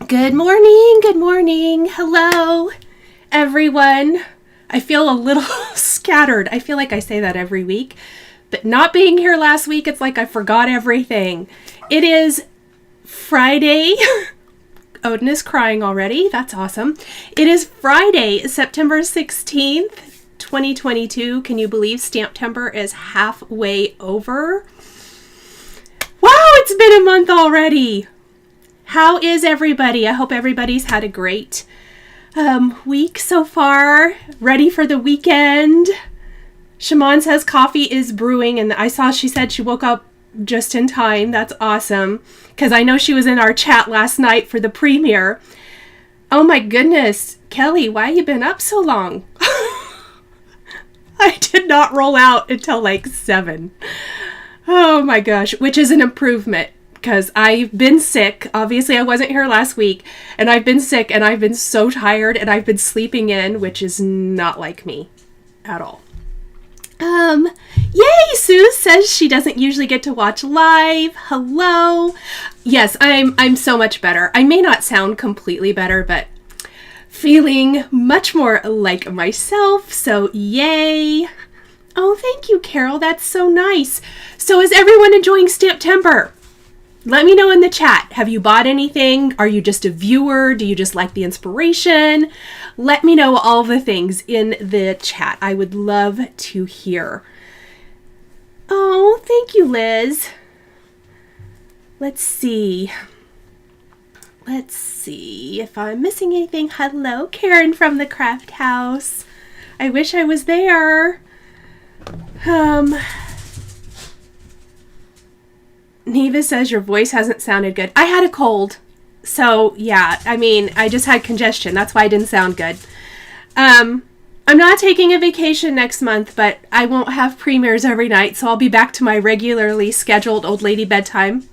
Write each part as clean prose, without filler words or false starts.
Good morning, good morning. Hello, everyone. I feel a little scattered. I feel like I say that every week, but not being here last week, it's like I forgot everything. It is Friday. Odin is crying already. That's awesome. It is Friday, September 16th, 2022. Can you believe Stamptember is halfway over? Wow, it's been a month already. How is everybody? I hope everybody's had a great week so far. Ready for the weekend. Shimon says coffee is brewing, and I saw she said she woke up just in time. That's awesome, because I know she was in our chat last night for the premiere. Oh my goodness, Kelly, why you been up so long? I did not roll out until like 7. Oh my gosh, which is an improvement. Because I've been sick. Obviously, I wasn't here last week, and I've been sick, and I've been so tired, and I've been sleeping in, which is not like me at all. Yay! Sue says she doesn't usually get to watch live. Hello. Yes, I'm so much better. I may not sound completely better, but feeling much more like myself. So yay! Oh, thank you, Carol. That's so nice. So is everyone enjoying Stamptember? Let me know in the chat. Have you bought anything? Are you just a viewer? Do you just like the inspiration? Let me know all the things in the chat. I would love to hear. Oh, thank you, Liz. Let's see. Let's see if I'm missing anything. Hello, Karen from the Craft House. I wish I was there. Neva says your voice hasn't sounded good. I had a cold. So, yeah, I mean, I just had congestion. That's why I didn't sound good. I'm not taking a vacation next month, but I won't have premieres every night, so I'll be back to my regularly scheduled old lady bedtime.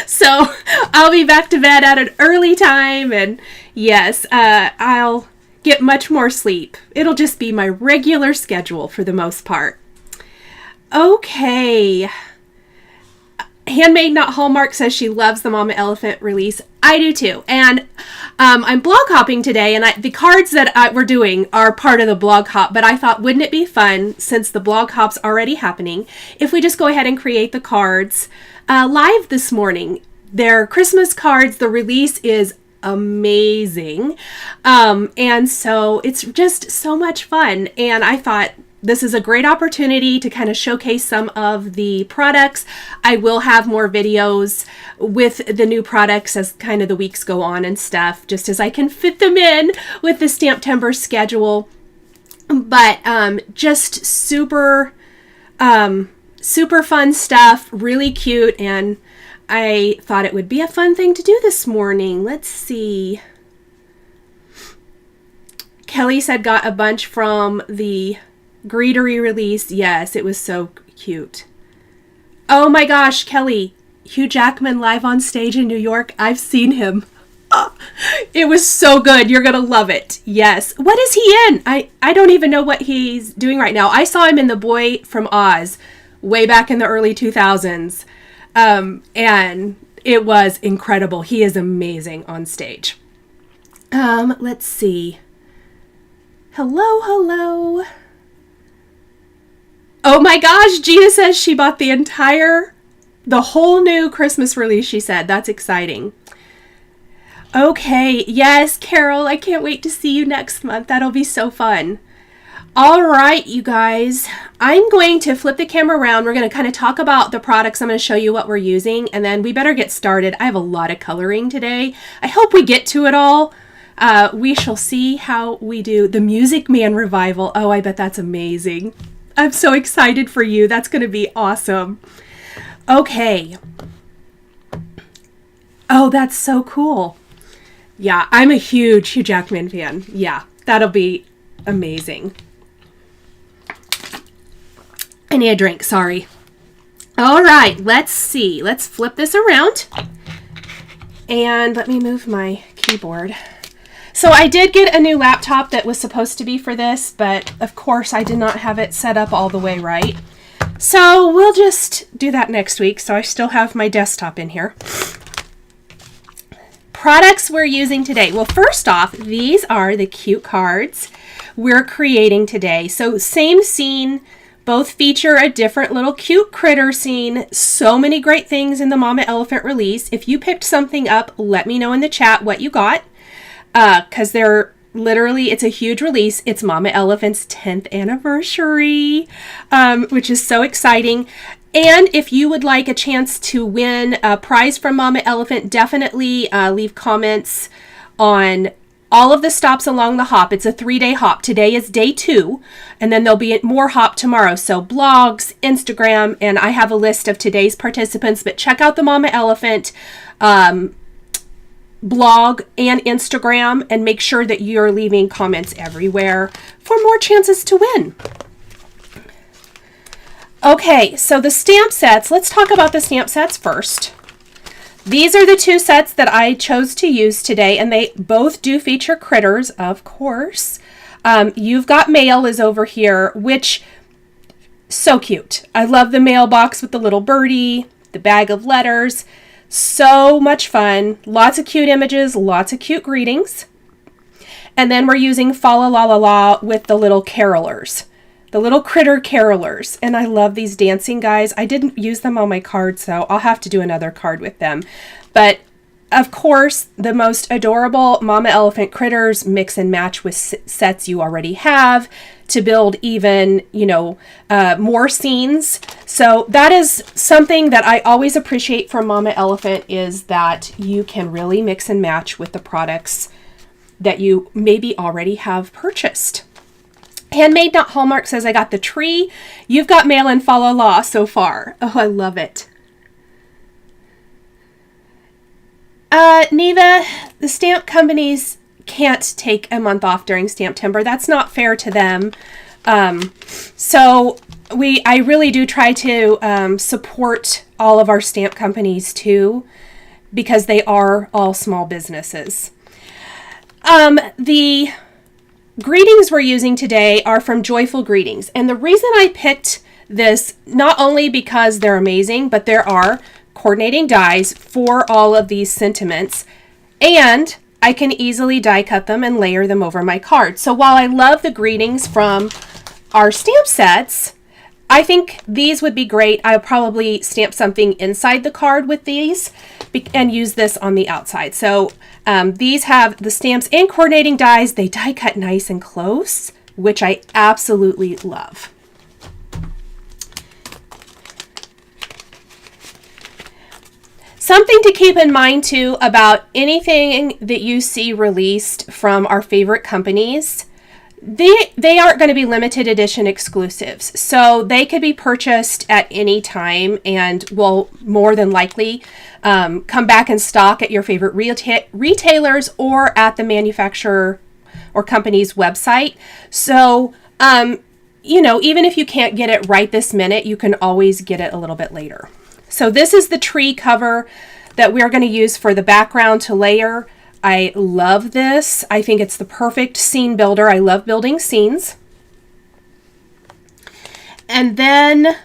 So, I'll be back to bed at an early time, and yes, I'll get much more sleep. It'll just be my regular schedule for the most part. Okay. Handmade Not Hallmark says she loves the Mama Elephant release. I do too. And I'm blog hopping today, and the cards that we're doing are part of the blog hop, but I thought, wouldn't it be fun, since the blog hop's already happening, if we just go ahead and create the cards live this morning. They're Christmas cards. The release is amazing. And so it's just so much fun. And I thought, this is a great opportunity to kind of showcase some of the products. I will have more videos with the new products as kind of the weeks go on and stuff, just as I can fit them in with the Stamptember schedule. But just super fun stuff, really cute, and I thought it would be a fun thing to do this morning. Let's see. Kelly said got a bunch from the Greetery release. Yes, it was so cute. Oh my gosh, Kelly, Hugh Jackman live on stage in New York. I've seen him. It was so good. You're gonna love it. Yes. What is he in? I don't even know what he's doing right now. I saw him in The Boy from Oz way back in the early 2000s. And it was incredible. He is amazing on stage. Let's see. Hello. Oh my gosh, Gina says she bought the whole new Christmas release, she said. That's exciting. Okay, yes, Carol, I can't wait to see you next month. That'll be so fun. All right, you guys, I'm going to flip the camera around. We're going to kind of talk about the products. I'm going to show you what we're using, and then we better get started. I have a lot of coloring today. I hope we get to it all. We shall see how we do. The Music Man revival. Oh, I bet that's amazing. I'm so excited for you. That's going to be awesome. Okay. Oh, that's so cool. Yeah, I'm a huge Hugh Jackman fan. Yeah, that'll be amazing. I need a drink, sorry. All right, let's see. Let's flip this around. And let me move my keyboard. So I did get a new laptop that was supposed to be for this, but of course I did not have it set up all the way right. So we'll just do that next week. So I still have my desktop in here. products we're using today. Well, first off, these are the cute cards we're creating today. So same scene, both feature a different little cute critter scene. So many great things in the Mama Elephant release. If you picked something up, let me know in the chat what you got, because they're literally, it's a huge release. It's Mama Elephant's 10th anniversary, which is so exciting. And if you would like a chance to win a prize from Mama Elephant, definitely leave comments on all of the stops along the hop. It's a 3-day hop. Today is day 2, and then there'll be more hop tomorrow. So blogs, Instagram, and I have a list of today's participants, but check out the Mama Elephant blog and Instagram, and make sure that you're leaving comments everywhere for more chances to win. Okay, so the stamp sets, let's talk about the stamp sets first. These are the 2 sets that I chose to use today, and they both do feature critters, of course. You've Got Mail is over here, which, so cute. I love the mailbox with the little birdie, the bag of letters. So much fun. Lots of cute images, lots of cute greetings. And then we're using Fa La La La La with the little carolers. The little critter carolers. And I love these dancing guys. I didn't use them on my card, so I'll have to do another card with them. But of course, the most adorable Mama Elephant critters mix and match with sets you already have to build even, you know, more scenes. So that is something that I always appreciate from Mama Elephant, is that you can really mix and match with the products that you maybe already have purchased. Handmade Not Hallmark says, I got the tree. You've Got Mail and Fa La La so far. Oh, I love it. Neva, the stamp companies can't take a month off during Stamptember. That's not fair to them. So I really do try to support all of our stamp companies too, because they are all small businesses. The greetings we're using today are from Joyful Greetings. And the reason I picked this, not only because they're amazing, but there are coordinating dies for all of these sentiments, and I can easily die cut them and layer them over my card. So while I love the greetings from our stamp sets, I think these would be great. I'll probably stamp something inside the card with these and use this on the outside. So these have the stamps and coordinating dies. They die cut nice and close, which I absolutely love. Something to keep in mind too about anything that you see released from our favorite companies, they aren't going to be limited edition exclusives. So they could be purchased at any time and will more than likely come back in stock at your favorite retailers or at the manufacturer or company's website. So, you know, even if you can't get it right this minute, you can always get it a little bit later. So this is the tree cover that we're going to use for the background to layer. I love this. I think it's the perfect scene builder. I love building scenes. And then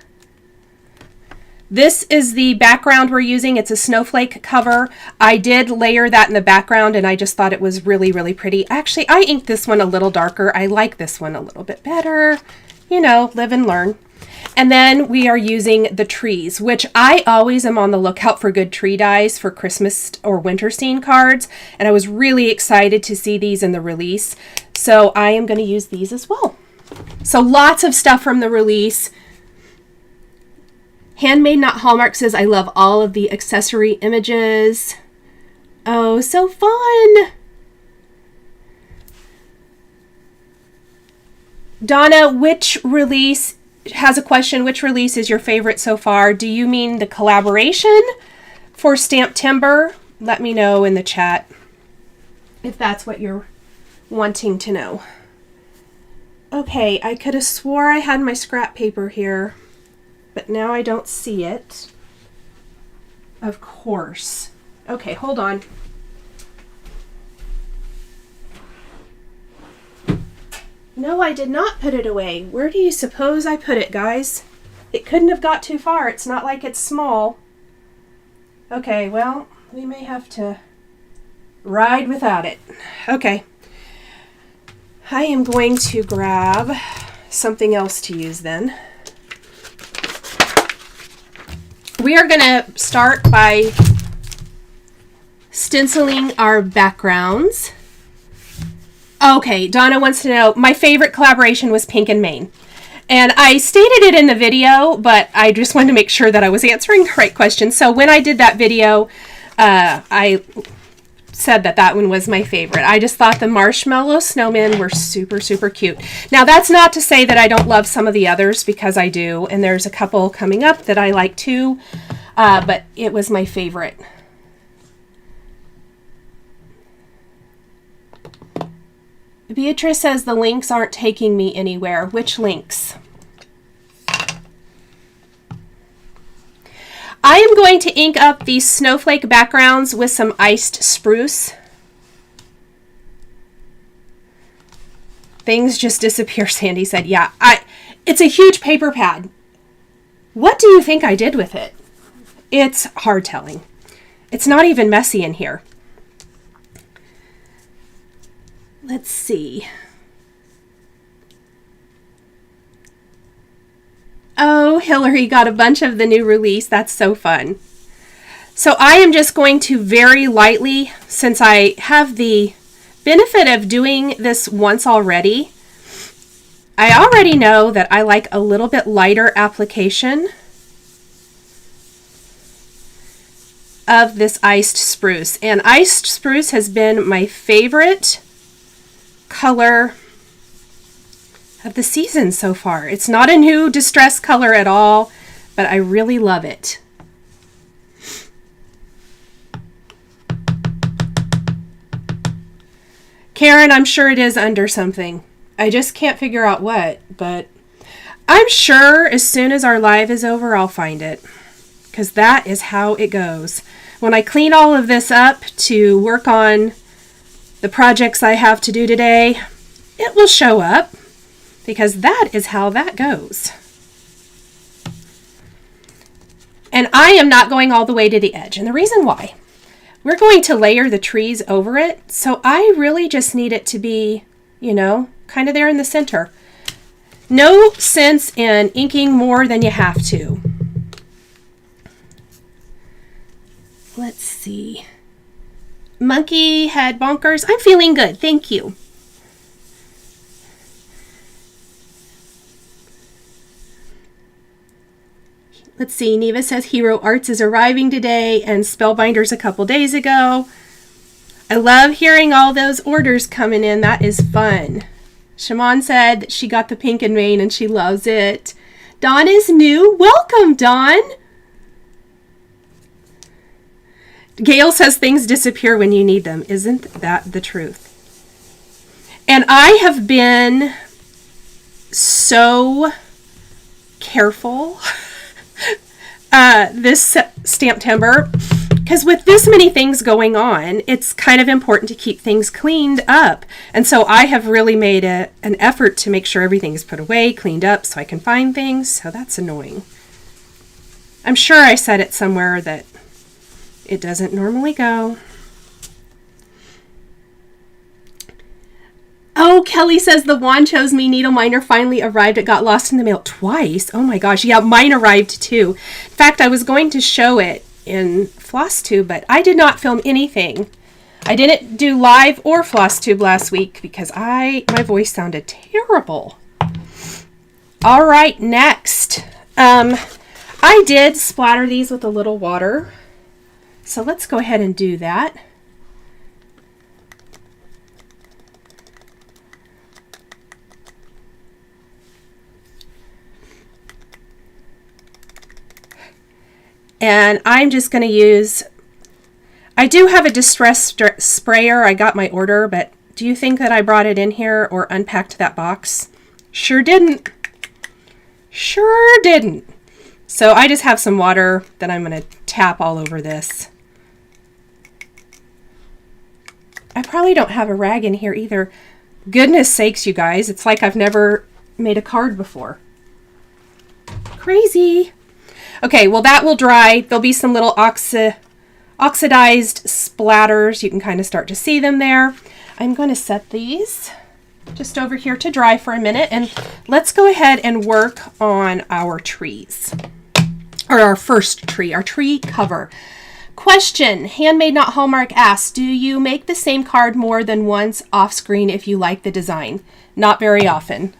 this is the background we're using. It's a snowflake cover. I did layer that in the background, and I just thought it was really, really pretty. Actually, I inked this one a little darker. I like this one a little bit better. You know, live and learn. And then we are using the trees, which I always am on the lookout for good tree dies for Christmas or winter scene cards. And I was really excited to see these in the release. So I am going to use these as well. So lots of stuff from the release. Handmade Not Hallmark says, I love all of the accessory images. Oh, so fun. Donna, which release has a question? Which release is your favorite so far? Do you mean the collaboration for Stamptember? Let me know in the chat if that's what you're wanting to know. Okay, I could have swore I had my scrap paper here, but now I don't see it. Of course. Okay, hold on. No, I did not put it away. Where do you suppose I put it, guys? It couldn't have got too far. It's not like it's small. Okay, well, we may have to ride without it. Okay. I am going to grab something else to use then. We are going to start by stenciling our backgrounds. Okay, Donna wants to know, my favorite collaboration was Pink and Main. And I stated it in the video, but I just wanted to make sure that I was answering the right question. So when I did that video, I said that that one was my favorite. I just thought the marshmallow snowmen were super, super cute. Now, that's not to say that I don't love some of the others, because I do. And there's a couple coming up that I like too, but it was my favorite. Beatrice says the links aren't taking me anywhere. Which links? I am going to ink up these snowflake backgrounds with some iced spruce. Things just disappear, Sandy said. Yeah, it's a huge paper pad. What do you think I did with it? It's hard telling. It's not even messy in here. Let's see. Oh, Hillary got a bunch of the new release. That's so fun. So I am just going to very lightly, since I have the benefit of doing this once already, I already know that I like a little bit lighter application of this iced spruce. And iced spruce has been my favorite color of the season so far. It's not a new distress color at all, but I really love it. Karen, I'm sure it is under something. I just can't figure out what, but I'm sure as soon as our live is over, I'll find it, because that is how it goes. When I clean all of this up to work on the projects I have to do today, it will show up, because that is how that goes. And I am not going all the way to the edge. And the reason why, we're going to layer the trees over it. So I really just need it to be, you know, kind of there in the center. No sense in inking more than you have to. Let's see. Monkey head bonkers. I'm feeling good. Thank you. Let's see. Neva says Hero Arts is arriving today and Spellbinders a couple days ago. I love hearing all those orders coming in. That is fun. Shimon said that she got the Pink and Main and she loves it. Dawn is new. Welcome, Dawn. Gail says things disappear when you need them. Isn't that the truth? And I have been so careful this Stamptember, because with this many things going on, it's kind of important to keep things cleaned up. And so I have really made an effort to make sure everything is put away, cleaned up, so I can find things. So that's annoying. I'm sure I said it somewhere that it doesn't normally go. Oh, Kelly says the wand chose me needle miner finally arrived. It got lost in the mail twice. Oh my gosh. Yeah, mine arrived too. In fact, I was going to show it in FlossTube, but I did not film anything. I didn't do live or FlossTube last week because my voice sounded terrible. All right, next. I did splatter these with a little water. So let's go ahead and do that. And I'm just going to use, I do have a distress sprayer. I got my order, but do you think that I brought it in here or unpacked that box? Sure didn't. Sure didn't. So I just have some water that I'm going to tap all over this. I probably don't have a rag in here either. Goodness sakes, you guys. It's like I've never made a card before. Crazy. Okay, well that will dry. There'll be some little oxidized splatters. You can kind of start to see them there. I'm going to set these just over here to dry for a minute, and let's go ahead and work on our trees, or our first tree, our tree cover. Question, Handmade Not Hallmark asks, do you make the same card more than once off screen if you like the design? Not very often.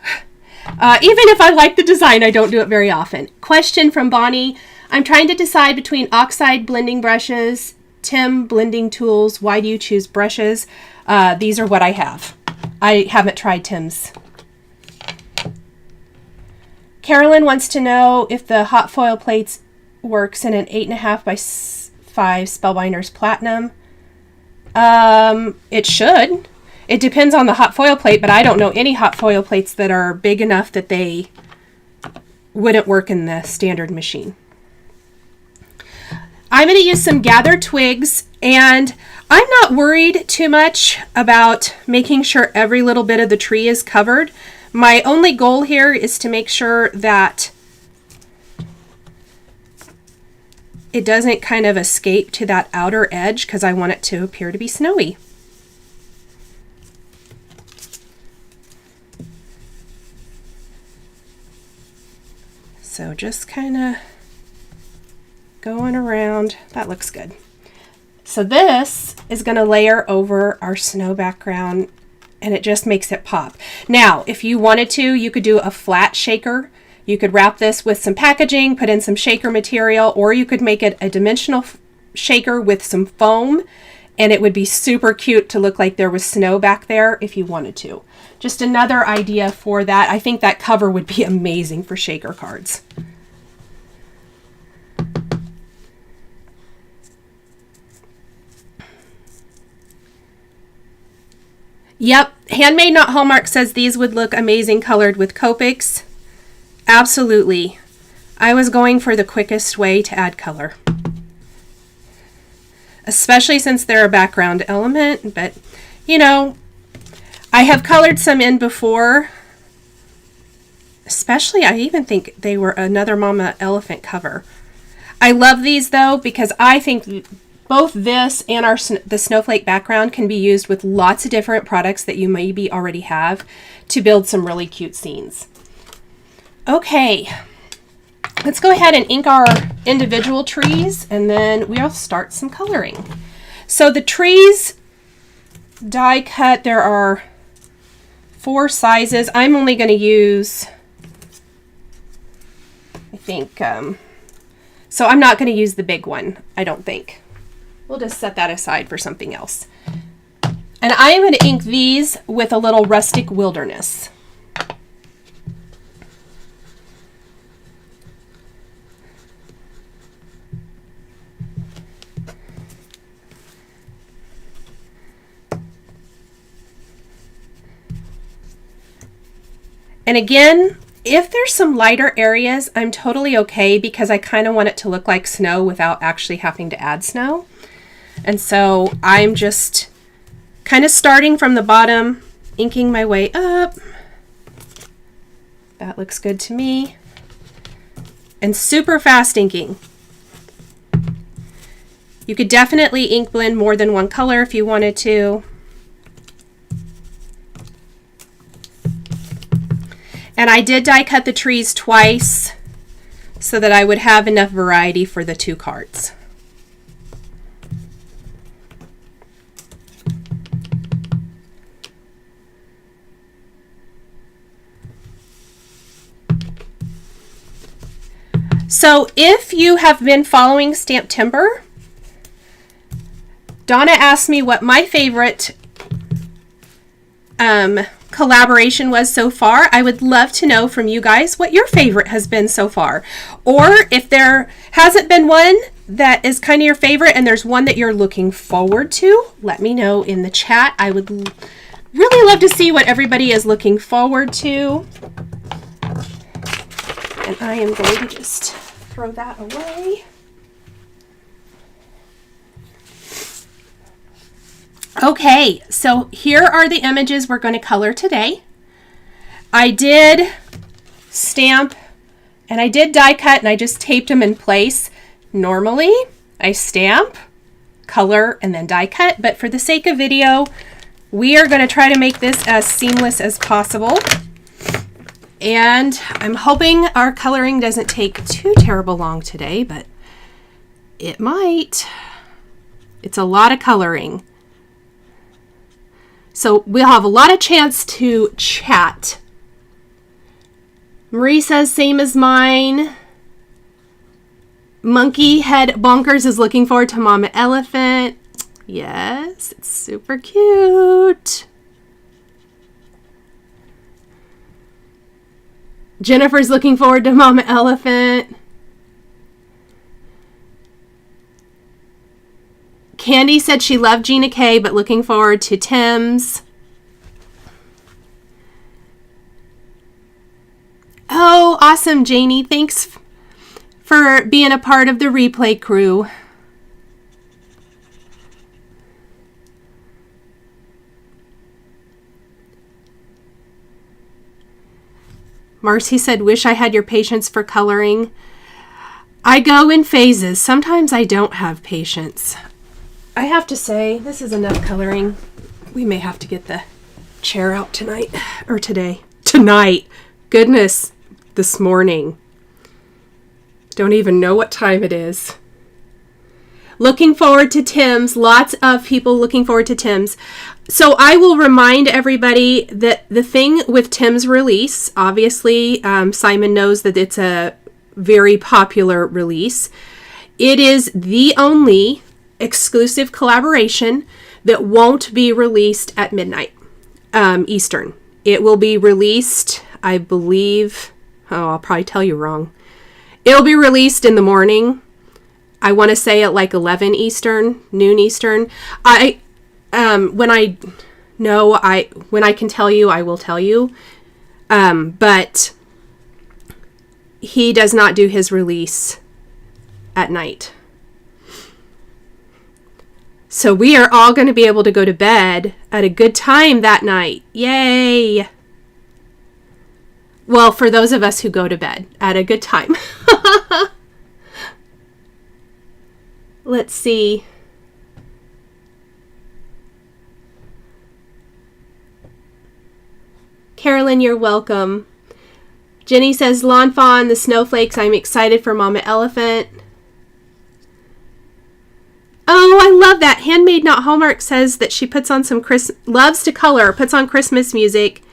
Even if I like the design, I don't do it very often. Question from Bonnie, I'm trying to decide between Oxide blending brushes, Tim blending tools. Why do you choose brushes? These are what I have. I haven't tried Tim's. Carolyn wants to know if the hot foil plates works in an 8.5 by 5 Spellbinders Platinum. It should. It depends on the hot foil plate, but I don't know any hot foil plates that are big enough that they wouldn't work in the standard machine. I'm going to use some gathered twigs, and I'm not worried too much about making sure every little bit of the tree is covered. My only goal here is to make sure that it doesn't kind of escape to that outer edge, because I want it to appear to be snowy. So just kind of going around. That looks good. So this is going to layer over our snow background, and it just makes it pop. Now, if you wanted to, you could do a flat shaker. You could wrap this with some packaging, put in some shaker material, or you could make it a dimensional shaker with some foam, and it would be super cute to look like there was snow back there if you wanted to. Just another idea for that. I think that cover would be amazing for shaker cards. Yep, Handmade Not Hallmark says these would look amazing colored with Copics. Absolutely. I was going for the quickest way to add color, especially since they're a background element, but you know, I have colored some in before, especially I even think they were another Mama Elephant cover. I love these though, because I think both this and the snowflake background can be used with lots of different products that you maybe already have to build some really cute scenes. Okay, let's go ahead and ink our individual trees, and then we'll start some coloring. So the trees die cut, there are 4 sizes. I'm only going to use, I think, so I'm not going to use the big one, I don't think. We'll just set that aside for something else. And I am going to ink these with a little Rustic Wilderness. And again, if there's some lighter areas, I'm totally okay, because I kind of want it to look like snow without actually having to add snow. And so I'm just kind of starting from the bottom, inking my way up. That looks good to me. And super fast inking. You could definitely ink blend more than one color if you wanted to. And I did die cut the trees twice so that I would have enough variety for the 2 cards. So if you have been following Stamp Timber, Donna asked me what my favorite collaboration was so far. I would love to know from you guys what your favorite has been so far. Or if there hasn't been one that is kind of your favorite and there's one that you're looking forward to, let me know in the chat. I would really love to see what everybody is looking forward to. And I am going to just throw that away. Okay, so here are the images we're going to color today. I did stamp and I did die cut and I just taped them in place. Normally, I stamp, color and then die cut, but for the sake of video, we are going to try to make this as seamless as possible. And I'm hoping our coloring doesn't take too terrible long today, but it might. It's a lot of coloring. So we'll have a lot of chance to chat. Marie says, same as mine. Monkey Head Bonkers is looking forward to Mama Elephant. Yes, it's super cute. Jennifer's looking forward to Mama Elephant. Candy said she loved Gina K, but looking forward to Tim's. Oh, awesome, Janie. Thanks for being a part of the replay crew. Marcy said, wish I had your patience for coloring. I go in phases. Sometimes I don't have patience. I have to say, this is enough coloring. We may have to get the chair out tonight, or today. Tonight. Goodness, this morning. Don't even know what time it is. Looking forward to Tim's. Lots of people looking forward to Tim's. So I will remind everybody that the thing with Tim's release, obviously Simon knows that it's a very popular release. It is the only exclusive collaboration that won't be released at midnight Eastern. It will be released, I believe, I'll probably tell you wrong. It'll be released in the morning. I want to say at like 11 Eastern, noon Eastern. When I can tell you, I will tell you. But he does not do his release at night. So we are all going to be able to go to bed at a good time that night. Yay! Well, for those of us who go to bed at a good time. Let's see. Carolyn, you're welcome. Jenny says, Lawn Fawn, the snowflakes. I'm excited for Mama Elephant. Oh, I love that. Handmade Not Hallmark says that she puts on some loves to color, puts on Christmas music,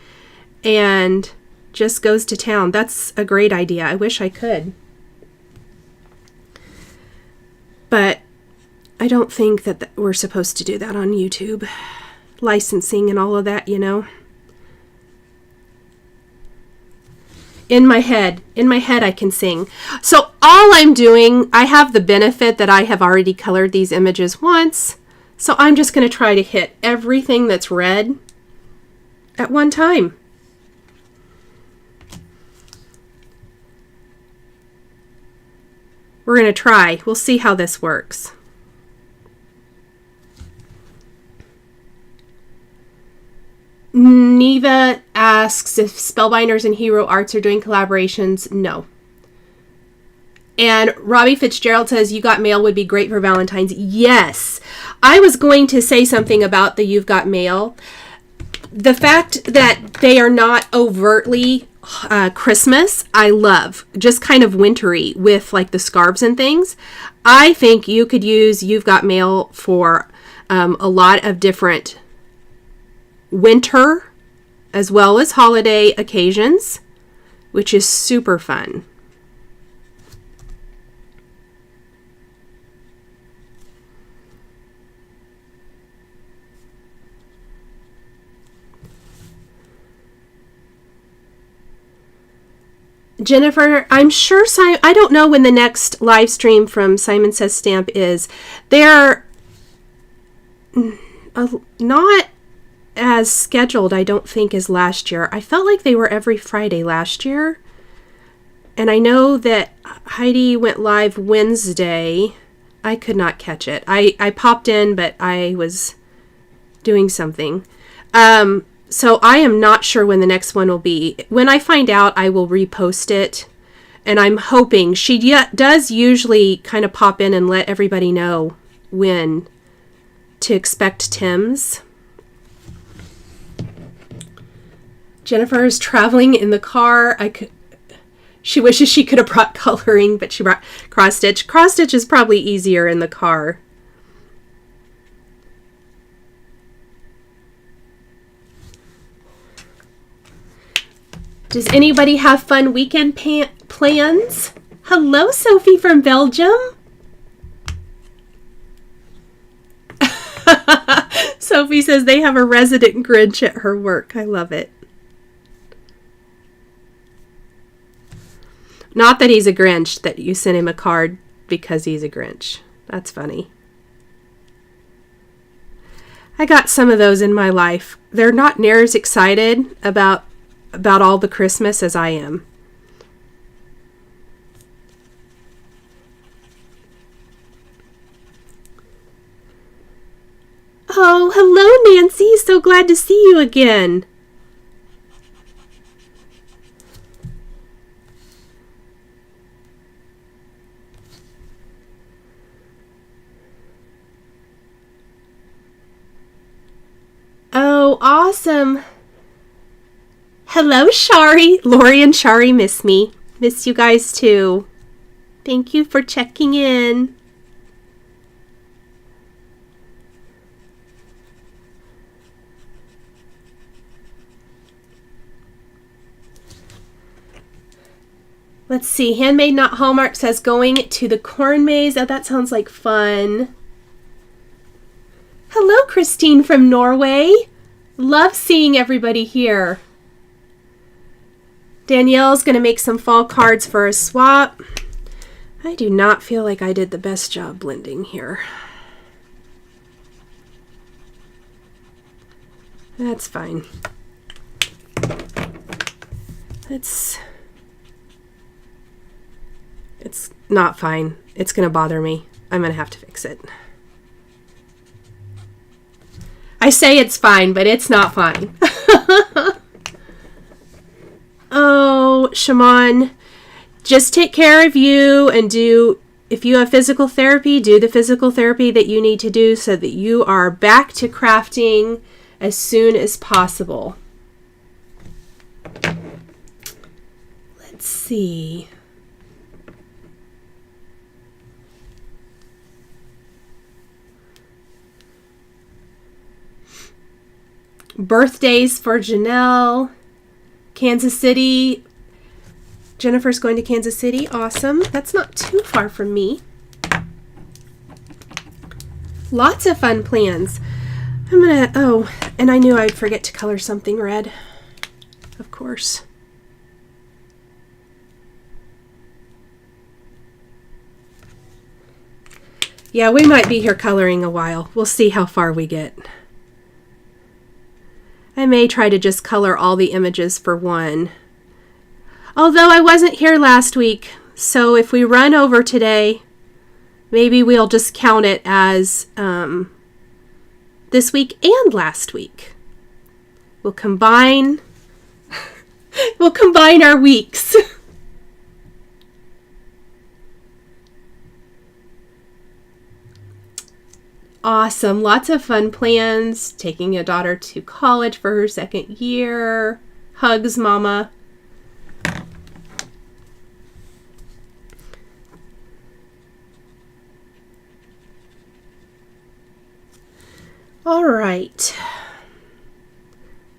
and just goes to town. That's a great idea. I wish I could. But I don't think that we're supposed to do that on YouTube. Licensing and all of that, you know. In my head I can sing. So all I'm doing, I have the benefit that I have already colored these images once. So I'm just going to try to hit everything that's red at one time. We're going to try. We'll see how this works. Neva asks if Spellbinders and Hero Arts are doing collaborations. No. And Robbie Fitzgerald says, You Got Mail would be great for Valentine's. Yes. I was going to say something about the You've Got Mail. The fact that they are not overtly Christmas, I love. Just kind of wintry with like the scarves and things. I think you could use You've Got Mail for a lot of different winter as well as holiday occasions, which is super fun. Jennifer, I'm sure I don't know when the next live stream from Simon Says Stamp is. They're not as scheduled, I don't think, as last year. I felt like they were every Friday last year. And I know that Heidi went live Wednesday. I could not catch it. I popped in, but I was doing something. So I am not sure when the next one will be. When I find out, I will repost it. And I'm hoping she does usually kind of pop in and let everybody know when to expect Tim's. Jennifer is traveling in the car. She wishes she could have brought coloring, but she brought cross stitch. Cross stitch is probably easier in the car. Does anybody have fun weekend plans? Hello, Sophie from Belgium. Sophie says they have a resident Grinch at her work. I love it. Not that he's a Grinch, that you sent him a card because he's a Grinch. That's funny. I got some of those in my life. They're not near as excited about all the Christmas as I am. Oh, hello, Nancy. So glad to see you again. Oh, awesome. Hello, Shari. Lori and Shari miss me. Miss you guys too. Thank you for checking in. Let's see. Handmade Not Hallmark says going to the corn maze. Oh, that sounds like fun. Hello, Christine from Norway. Love seeing everybody here. Danielle's going to make some fall cards for a swap. I do not feel like I did the best job blending here. That's fine. It's not fine. It's going to bother me. I'm going to have to fix it. I say it's fine, but it's not fine. Oh, Shaman, just take care of you and if you have physical therapy, do the physical therapy that you need to do so that you are back to crafting as soon as possible. Let's see. Birthdays for Janelle. Kansas City. Jennifer's going to Kansas City. Awesome. That's not too far from me. Lots of fun plans. Oh, and I knew I'd forget to color something red. Of course. Yeah, we might be here coloring a while. We'll see how far we get. I may try to just color all the images for one. Although I wasn't here last week, so if we run over today, maybe we'll just count it as this week and last week. We'll combine our weeks. Awesome. Lots of fun plans. Taking a daughter to college for her second year. Hugs, Mama. All right.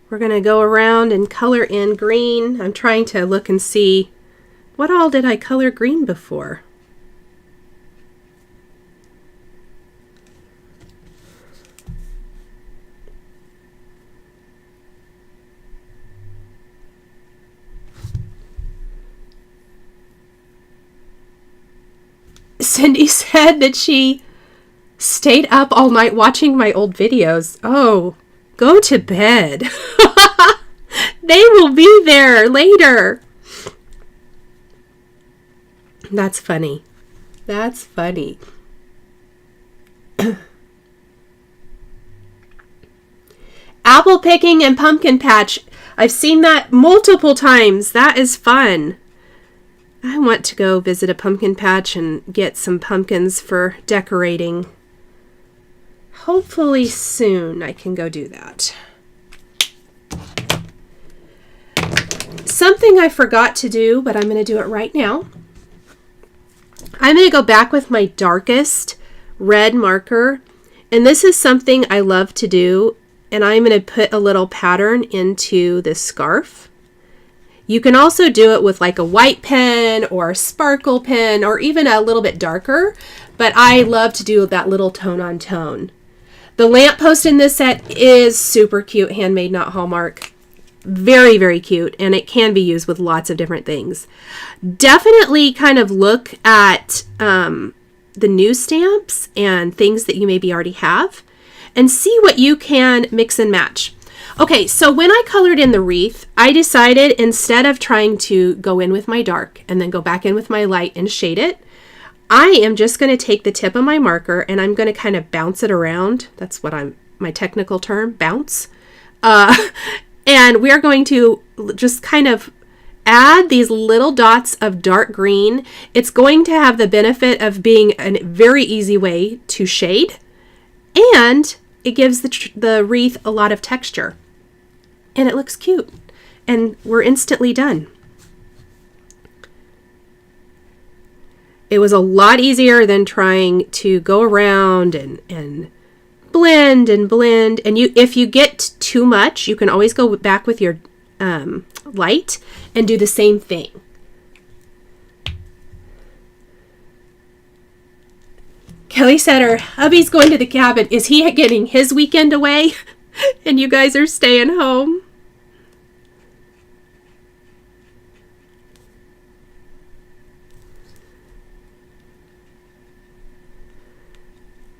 We're going to go around and color in green. I'm trying to look and see what all did I color green before. Cindy said that she stayed up all night watching my old videos. Oh, go to bed. They will be there later. That's funny. That's funny. Apple picking and pumpkin patch. I've seen that multiple times. That is fun. I want to go visit a pumpkin patch and get some pumpkins for decorating. hopefully soon I can go do that. Something I forgot to do, but I'm going to do it right now. I'm going to go back with my darkest red marker, and this is something I love to do, and I'm going to put a little pattern into this scarf. You can also do it with like a white pen or a sparkle pen or even a little bit darker, but I love to do that little tone on tone. The lamppost in this set is super cute, handmade, not Hallmark. Very, very cute, and it can be used with lots of different things. Definitely kind of look at the new stamps and things that you maybe already have and see what you can mix and match. Okay, so when I colored in the wreath, I decided instead of trying to go in with my dark and then go back in with my light and shade it, I am just going to take the tip of my marker and I'm going to kind of bounce it around. That's what my technical term, bounce. And we're going to just kind of add these little dots of dark green. It's going to have the benefit of being a very easy way to shade, and it gives the wreath a lot of texture. And it looks cute. And we're instantly done. It was a lot easier than trying to go around and blend and blend. And if you get too much, you can always go back with your light and do the same thing. Kelly said her hubby's going to the cabin. Is he getting his weekend away? And you guys are staying home?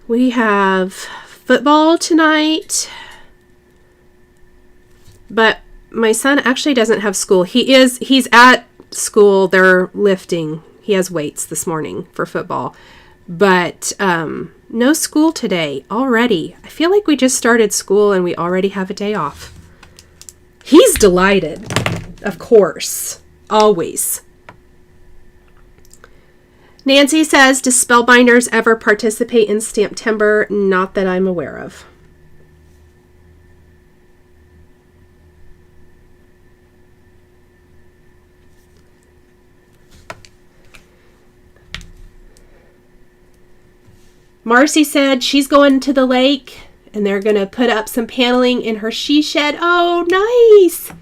We have football tonight, but my son actually doesn't have school. He's at school. They're lifting. He has weights this morning for football, but no school today already. I feel like we just started school and we already have a day off. He's delighted, of course, always. Nancy says, do spellbinders ever participate in Stamptember? Not that I'm aware of. Marcy said she's going to the lake and they're going to put up some paneling in her she shed. Oh, nice.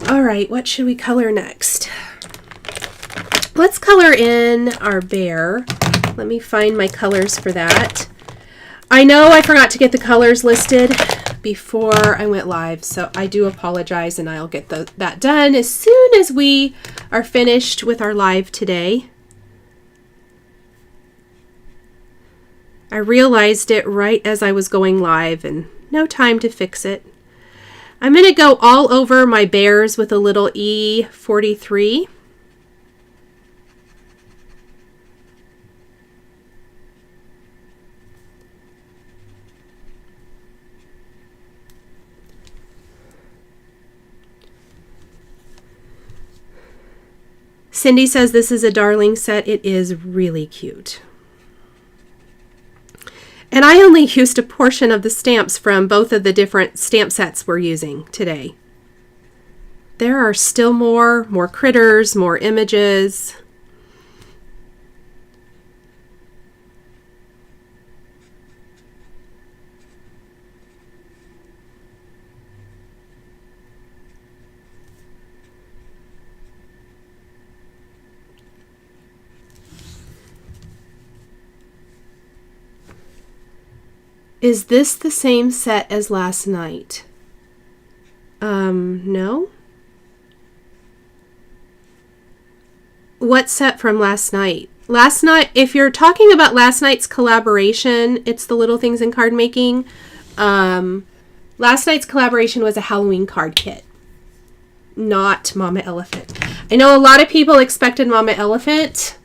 All right, what should we color next? Let's color in our bear. Let me find my colors for that. I know I forgot to get the colors listed before I went live, so I do apologize, and I'll get that done as soon as we are finished with our live today. I realized it right as I was going live and no time to fix it. I'm going to go all over my bears with a little E43. Cindy says this is a darling set. It is really cute. And I only used a portion of the stamps from both of the different stamp sets we're using today. There are still more critters, more images. Is this the same set as last night? No. What set from last night? Last night, if you're talking about last night's collaboration, it's the Little Things in Card Making. Last night's collaboration was a Halloween card kit, not Mama Elephant. I know a lot of people expected Mama Elephant,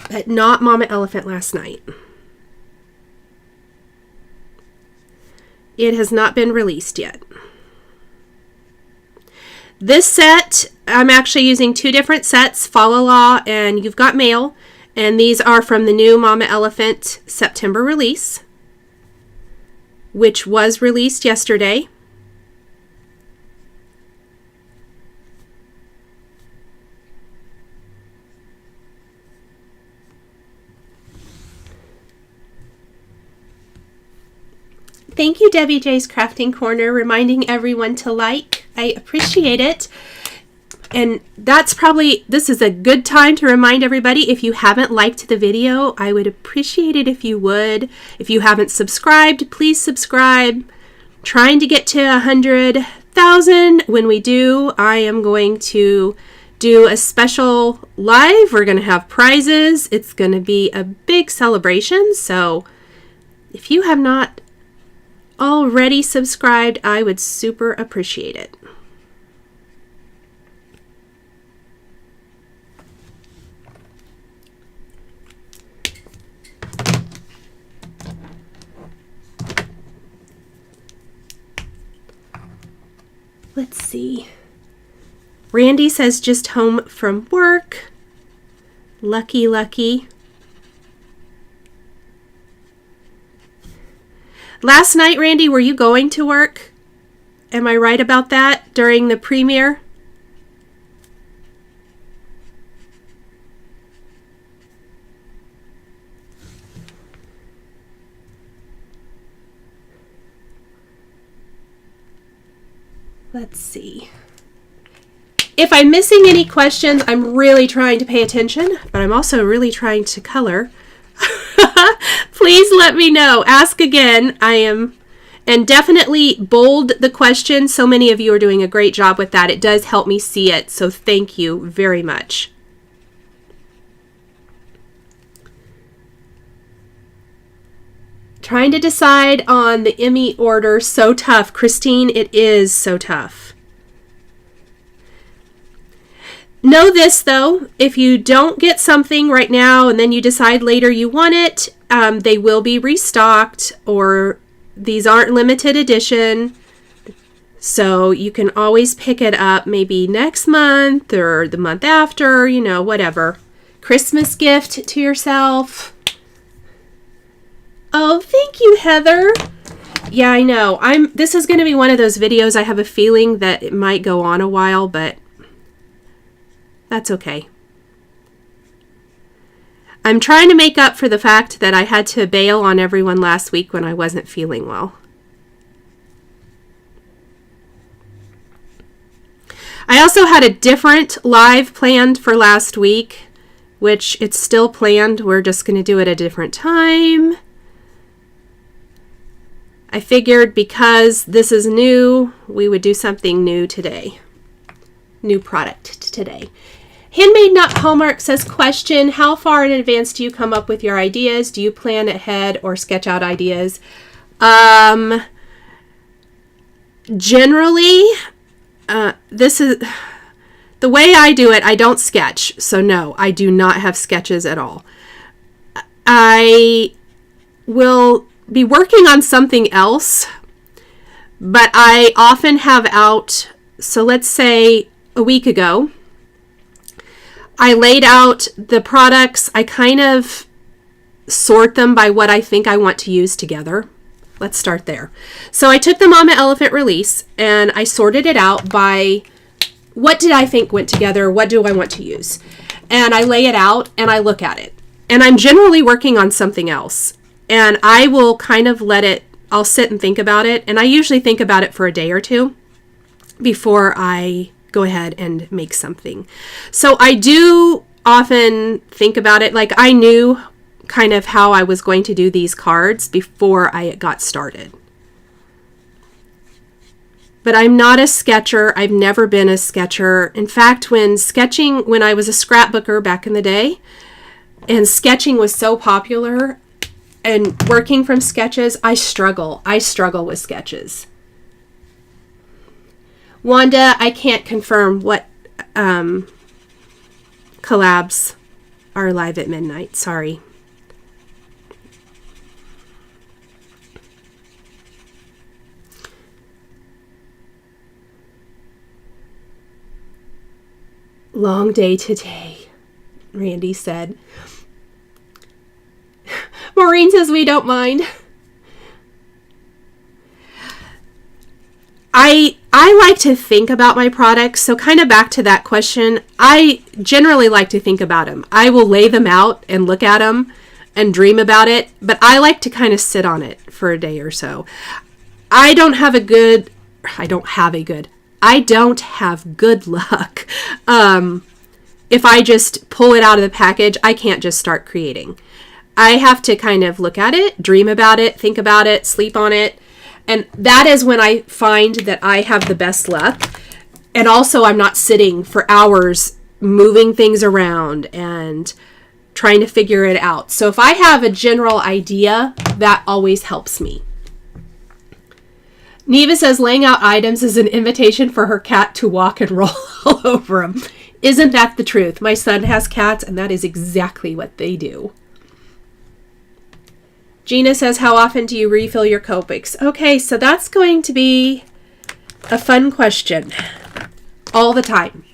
but not Mama Elephant last night. It has not been released yet. This set, I'm actually using 2 different sets, Fa La La and You've Got Mail. And these are from the new Mama Elephant September release, which was released yesterday. Thank you, Debbie J's Crafting Corner, reminding everyone to like. I appreciate it. And this is a good time to remind everybody, if you haven't liked the video, I would appreciate it if you would. If you haven't subscribed, please subscribe. Trying to get to 100,000. When we do, I am going to do a special live. We're going to have prizes. It's going to be a big celebration. So if you have not already subscribed, I would super appreciate it. Let's see. Randy says just home from work. Lucky, lucky. Last night, Randy, were you going to work? Am I right about that during the premiere? Let's see. If I'm missing any questions, I'm really trying to pay attention, but I'm also really trying to color. Please let me know. Ask again. And definitely bold the question. So many of you are doing a great job with that. It does help me see it, so thank you very much. Trying to decide on the Emmy order, so tough. Christine, it is so tough. Know this though, if you don't get something right now and then you decide later you want it, they will be restocked, or these aren't limited edition. So you can always pick it up maybe next month or the month after, you know, whatever. Christmas gift to yourself. Oh, thank you, Heather. Yeah, I know. This is going to be one of those videos. I have a feeling that it might go on a while, but that's okay. I'm trying to make up for the fact that I had to bail on everyone last week when I wasn't feeling well. I also had a different live planned for last week, which it's still planned. We're just going to do it at a different time. I figured because this is new, we would do something new today. New product today. Handmade Not Hallmark says, question, how far in advance do you come up with your ideas? Do you plan ahead or sketch out ideas? Generally, this is the way I do it. I don't sketch. So no, I do not have sketches at all. I will be working on something else, but I often have out, so let's say a week ago, I laid out the products. I kind of sort them by what I think I want to use together. Let's start there. So I took the Mama Elephant release and I sorted it out by what did I think went together? What do I want to use? And I lay it out and I look at it. And I'm generally working on something else. And I will kind of I'll sit and think about it. And I usually think about it for a day or two before I go ahead and make something. So I do often think about it. Like I knew kind of how I was going to do these cards before I got started. But I'm not a sketcher. I've never been a sketcher. In fact, when I was a scrapbooker back in the day, and sketching was so popular, and working from sketches, I struggle with sketches. Wanda, I can't confirm what collabs are live at midnight. Sorry. Long day today, Randy said. Maureen says we don't mind. I like to think about my products, so kind of back to that question, I generally like to think about them. I will lay them out and look at them and dream about it, but I like to kind of sit on it for a day or so. I don't have good luck. If I just pull it out of the package, I can't just start creating. I have to kind of look at it, dream about it, think about it, sleep on it. And that is when I find that I have the best luck. And also I'm not sitting for hours moving things around and trying to figure it out. So if I have a general idea, that always helps me. Neva says laying out items is an invitation for her cat to walk and roll all over them. Isn't that the truth? My son has cats and that is exactly what they do. Gina says, how often do you refill your Copics? Okay, so that's going to be a fun question. All the time.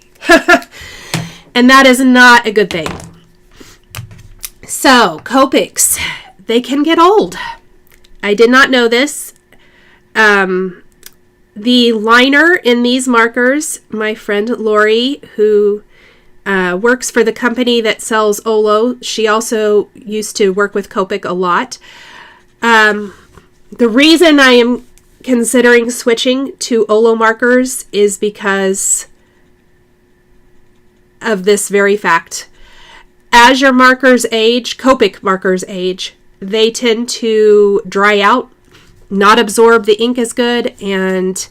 And that is not a good thing. So, Copics, they can get old. I did not know this. The liner in these markers, my friend Lori, who works for the company that sells Olo, she also used to work with Copic a lot. The reason I am considering switching to Olo markers is because of this very fact. As your markers age, Copic markers age, they tend to dry out, not absorb the ink as good, and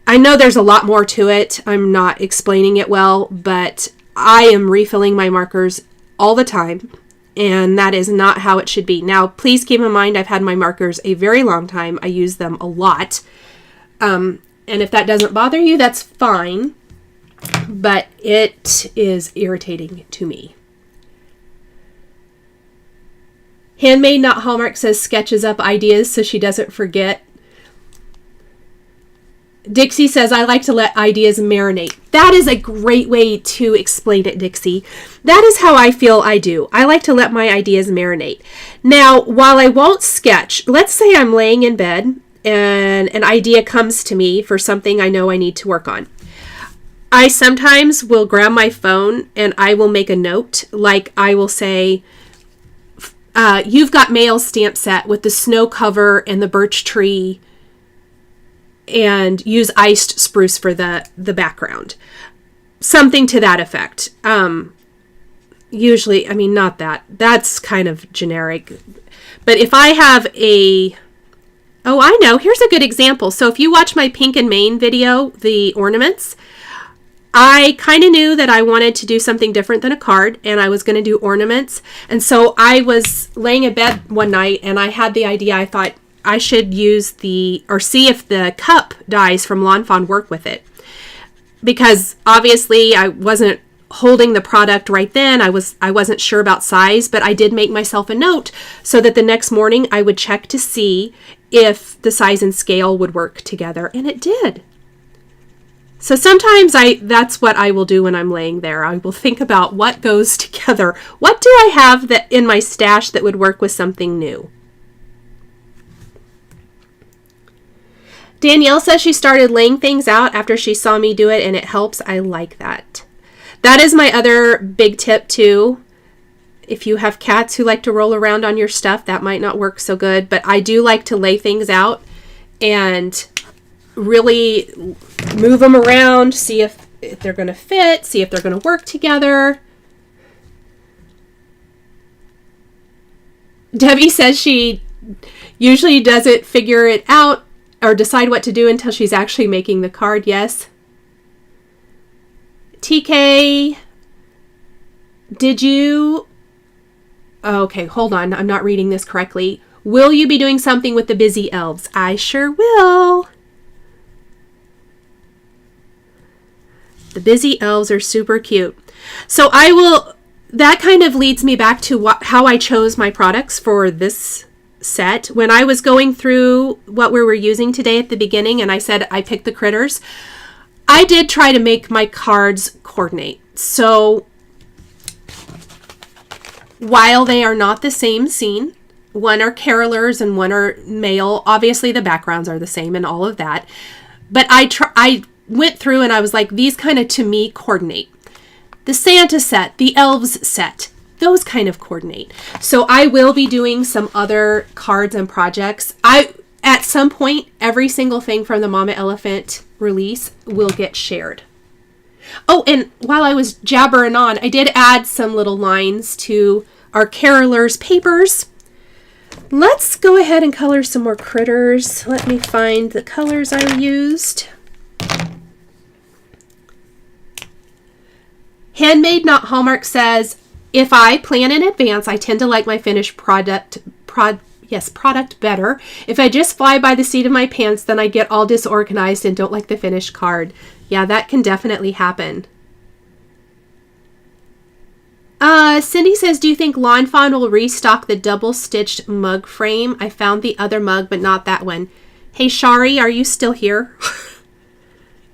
I know there's a lot more to it. I'm not explaining it well, but I am refilling my markers all the time, and that is not how it should be. Now, please keep in mind, I've had my markers a very long time. I use them a lot. And if that doesn't bother you, that's fine, but it is irritating to me. Handmade Not Hallmark says sketches up ideas so she doesn't forget. Dixie says, I like to let ideas marinate. That is a great way to explain it, Dixie. That is how I feel I do. I like to let my ideas marinate. Now, while I won't sketch, let's say I'm laying in bed and an idea comes to me for something I know I need to work on. I sometimes will grab my phone and I will make a note. Like I will say, you've got mail stamp set with the snow cover and the birch tree, and use iced spruce for the background. Something to that effect. Usually, I mean, not that. That's kind of generic. But if I have I know, here's a good example. So if you watch my Pink and Main video, the ornaments, I kind of knew that I wanted to do something different than a card, and I was going to do ornaments. And so I was laying in bed one night, and I had the idea, I thought I should use see if the cup dies from Lawn Fawn work with it. Because obviously I wasn't holding the product right then. I wasn't sure about size, but I did make myself a note so that the next morning I would check to see if the size and scale would work together, and it did. So sometimes that's what I will do when I'm laying there. I will think about what goes together. What do I have that in my stash that would work with something new? Danielle says she started laying things out after she saw me do it, and it helps. I like that. That is my other big tip too. If you have cats who like to roll around on your stuff, that might not work so good, but I do like to lay things out and really move them around, see if they're going to fit, see if they're going to work together. Debbie says she usually doesn't figure it out or decide what to do until she's actually making the card. Yes. TK, did you... Okay, hold on. I'm not reading this correctly. Will you be doing something with the busy elves? I sure will. The busy elves are super cute. So I will... That kind of leads me back to how I chose my products for this set. When I was going through what we were using today at the beginning, and I said I picked the critters, I did try to make my cards coordinate. So while they are not the same scene, one are carolers and one are male, obviously the backgrounds are the same and all of that. But I went through and I was like, these kind of to me coordinate. The Santa set, the elves set, those kind of coordinate. So I will be doing some other cards and projects. At some point, every single thing from the Mama Elephant release will get shared. Oh, and while I was jabbering on, I did add some little lines to our carolers papers. Let's go ahead and color some more critters. Let me find the colors I used. Handmade Not Hallmark says, if I plan in advance, I tend to like my finished product better. If I just fly by the seat of my pants, then I get all disorganized and don't like the finished card. Yeah, that can definitely happen. Cindy says, do you think Lawn Fawn will restock the double-stitched mug frame? I found the other mug, but not that one. Hey, Shari, are you still here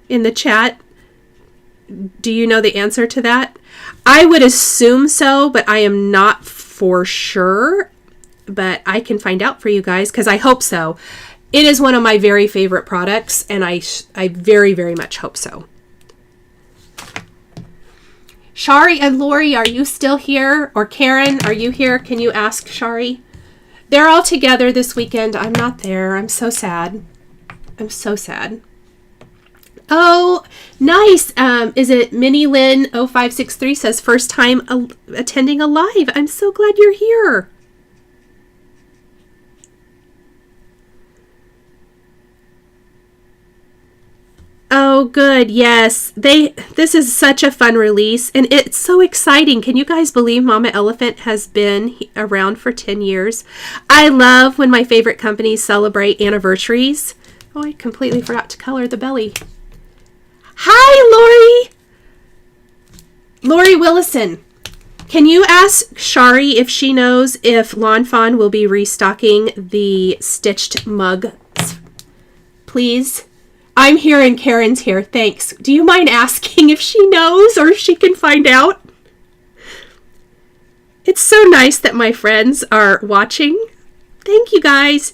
in the chat? Do you know the answer to that? I would assume so, but I am not for sure. But I can find out for you guys because I hope so. It is one of my very favorite products, and I very, very much hope so. Shari and Lori, are you still here? Or Karen, are you here? Can you ask Shari? They're all together this weekend. I'm not there. I'm so sad. I'm so sad. Oh, nice. Is it Minnie Lynn 0563 says, first time attending a live. I'm so glad you're here. Oh, good. Yes. This is such a fun release and it's so exciting. Can you guys believe Mama Elephant has been around for 10 years? I love when my favorite companies celebrate anniversaries. Oh, I completely forgot to color the belly. Hi, Lori. Lori Willison. Can you ask Shari if she knows if Lawn Fawn will be restocking the stitched mugs? Please. I'm here and Karen's here. Thanks. Do you mind asking if she knows or if she can find out? It's so nice that my friends are watching. Thank you guys.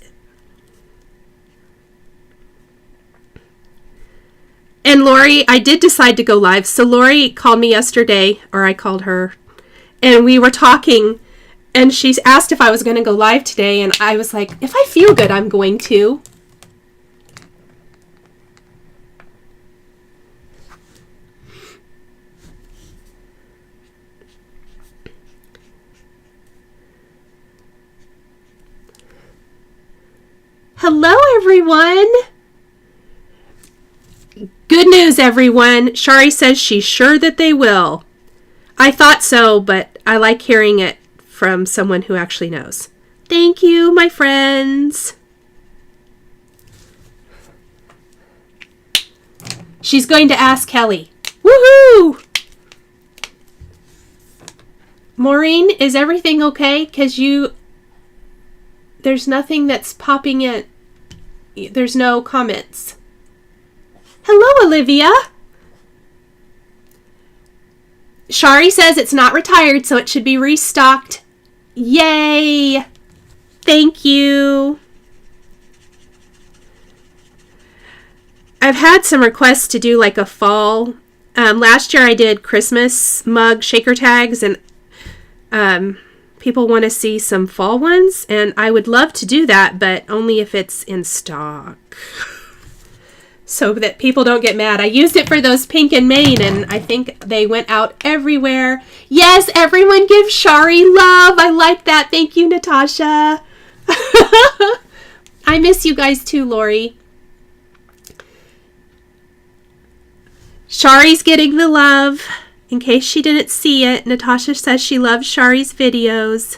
And Lori, I did decide to go live. So Lori called me yesterday, or I called her, and we were talking, and she asked if I was going to go live today, and I was like, if I feel good, I'm going to. Hello, everyone. Good news, everyone. Shari says she's sure that they will. I thought so, but I like hearing it from someone who actually knows. Thank you, my friends. She's going to ask Kelly. Woohoo! Maureen, is everything okay? Because there's nothing that's popping in. There's no comments. Hello, Olivia. Shari says it's not retired, so it should be restocked. Yay! Thank you. I've had some requests to do like a fall. Last year I did Christmas mug shaker tags, and people want to see some fall ones, and I would love to do that, but only if it's in stock. So that people don't get mad. I used it for those pink and Maine, and I think they went out everywhere. Yes, everyone give Shari love. I like that. Thank you, Natasha. I miss you guys too, Lori. Shari's getting the love. In case she didn't see it, Natasha says she loves Shari's videos.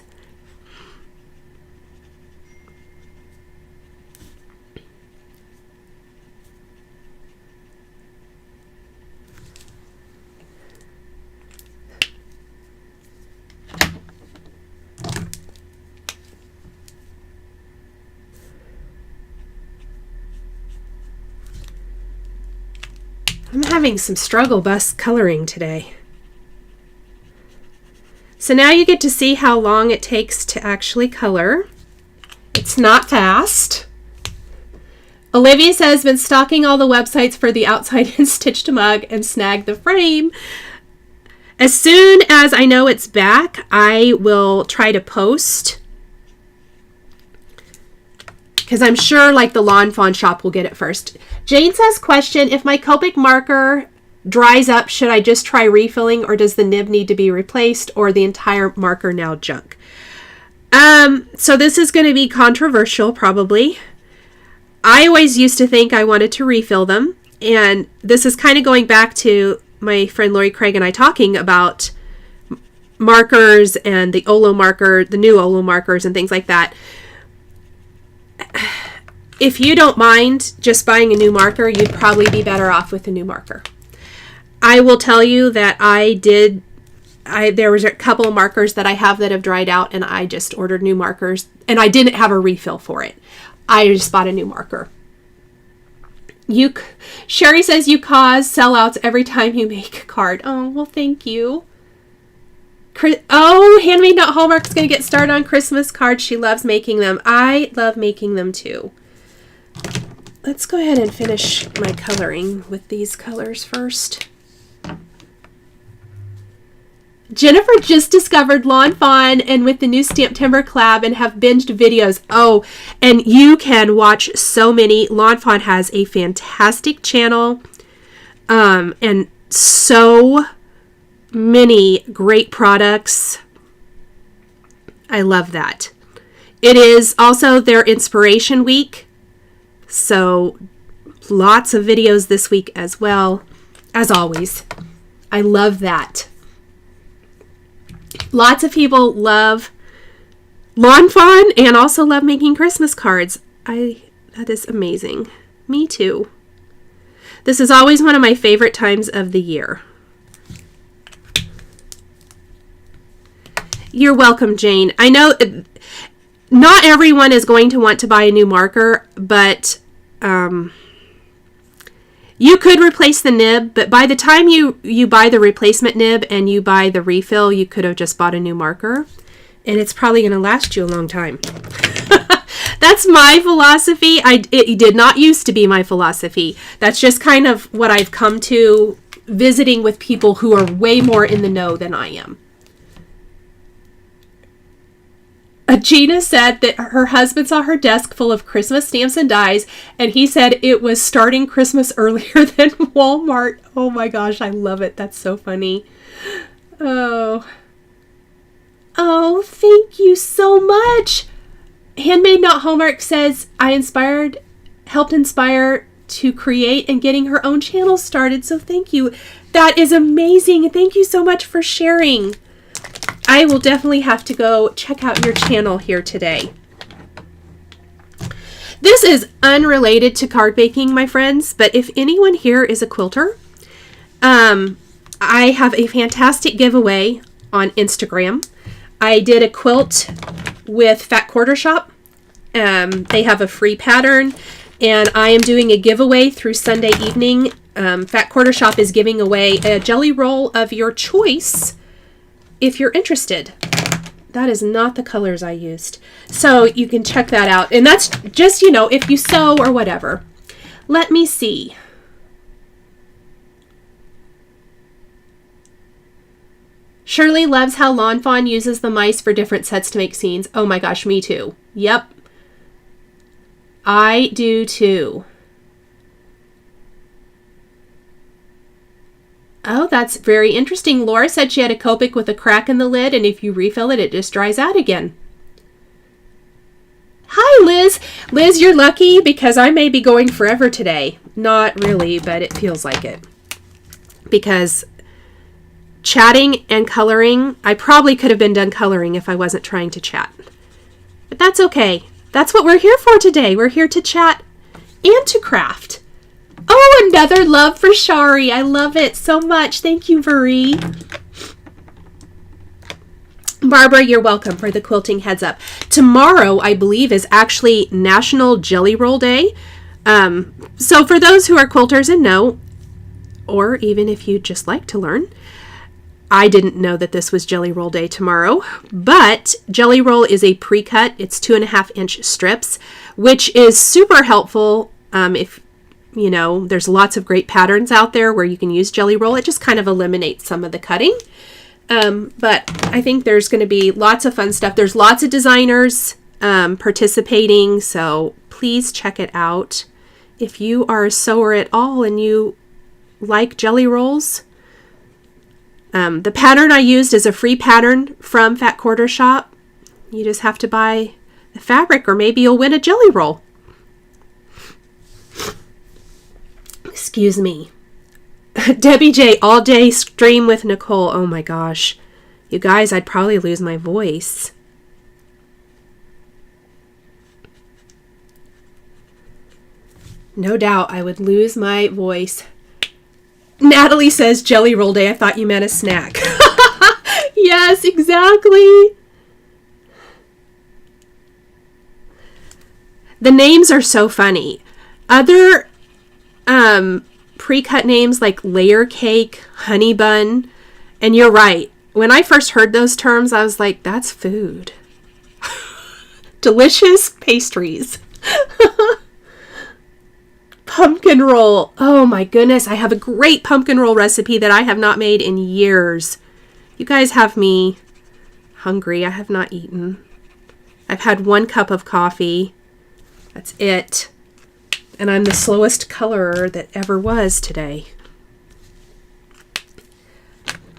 I'm having some struggle bus coloring today. So now you get to see how long it takes to actually color. It's not fast. Olivia says, been stalking all the websites for the outside and stitched mug and snagged the frame. As soon as I know it's back, I will try to post. Because I'm sure like the Lawn Fawn shop will get it first. Jane says, question, if my Copic marker dries up, should I just try refilling, or does the nib need to be replaced, or the entire marker now junk? So this is going to be controversial probably. I always used to think I wanted to refill them, and this is kind of going back to my friend Lori Craig and I talking about markers and the Olo marker, the new Olo markers and things like that. If you don't mind just buying a new marker, you'd probably be better off with a new marker. I will tell you that there was a couple of markers that I have that have dried out, and I just ordered new markers, and I didn't have a refill for it. I just bought a new marker. Sherry says you cause sellouts every time you make a card. Oh, well, thank you. Handmade Not Hallmark's going to get started on Christmas cards. She loves making them. I love making them too. Let's go ahead and finish my coloring with these colors first. Jennifer just discovered Lawn Fawn and with the new Stamptember collab and have binged videos. Oh, and you can watch so many. Lawn Fawn has a fantastic channel and so many great products. I love that. It is also their inspiration week, so lots of videos this week as well, as always. I love that. Lots of people love Lawn Fawn and also love making Christmas cards. That is amazing. Me too. This is always one of my favorite times of the year. You're welcome, Jane. I know not everyone is going to want to buy a new marker, but you could replace the nib, but by the time you buy the replacement nib and you buy the refill, you could have just bought a new marker, and it's probably going to last you a long time. That's my philosophy. It did not used to be my philosophy. That's just kind of what I've come to visiting with people who are way more in the know than I am. Gina said that her husband saw her desk full of Christmas stamps and dies, and he said it was starting Christmas earlier than Walmart. Oh my gosh, I love it. That's so funny. Oh, thank you so much. Handmade Not Hallmark says, helped inspire to create and getting her own channel started. So thank you. That is amazing. Thank you so much for sharing. I will definitely have to go check out your channel here today. This is unrelated to card baking, my friends, but if anyone here is a quilter, I have a fantastic giveaway on Instagram. I did a quilt with Fat Quarter Shop. They have a free pattern, and I am doing a giveaway through Sunday evening. Fat Quarter Shop is giving away a jelly roll of your choice if you're interested. That is not the colors I used. So you can check that out. And that's just, if you sew or whatever. Let me see. Shirley loves how Lawn Fawn uses the mice for different sets to make scenes. Oh my gosh, me too. Yep. I do too. Oh, that's very interesting. Laura said she had a Copic with a crack in the lid, and if you refill it, it just dries out again. Hi, Liz. Liz, you're lucky because I may be going forever today. Not really, but it feels like it. Because chatting and coloring, I probably could have been done coloring if I wasn't trying to chat. But that's okay. That's what we're here for today. We're here to chat and to craft. Oh, another love for Shari. I love it so much. Thank you, Marie. Barbara, you're welcome for the quilting heads up. Tomorrow, I believe, is actually National Jelly Roll Day. So for those who are quilters and know, or even if you just like to learn, I didn't know that this was Jelly Roll Day tomorrow, but Jelly Roll is a pre-cut. It's 2.5-inch strips, which is super helpful if, you know, there's lots of great patterns out there where you can use Jelly Roll. It just kind of eliminates some of the cutting. But I think there's going to be lots of fun stuff. There's lots of designers participating, so please check it out. If you are a sewer at all and you like jelly rolls, the pattern I used is a free pattern from Fat Quarter Shop. You just have to buy the fabric, or maybe you'll win a jelly roll. Excuse me. Debbie J, all day stream with Nichol. Oh my gosh. You guys, I'd probably lose my voice. No doubt I would lose my voice. Natalie says Jelly Roll Day. I thought you meant a snack. Yes, exactly. The names are so funny. Other pre-cut names like layer cake, honey bun, and you're right. When I first heard those terms, I was like, that's food. Delicious pastries. Pumpkin roll. Oh my goodness. I have a great pumpkin roll recipe that I have not made in years. You guys have me hungry. I have not eaten. I've had 1 cup of coffee. That's it. And I'm the slowest colorer that ever was today.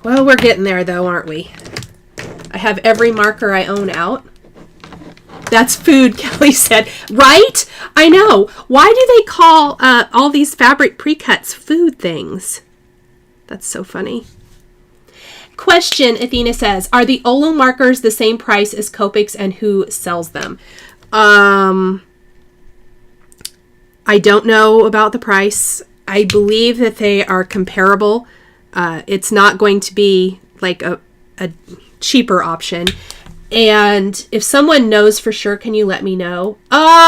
Well, we're getting there though, aren't we? I have every marker I own out. That's food, Kelly said. Right? I know. Why do they call all these fabric pre-cuts food things? That's so funny. Question, Athena says, are the Olo markers the same price as Copics, and who sells them? I don't know about the price. I believe that they are comparable. It's not going to be like a cheaper option. And if someone knows for sure, can you let me know?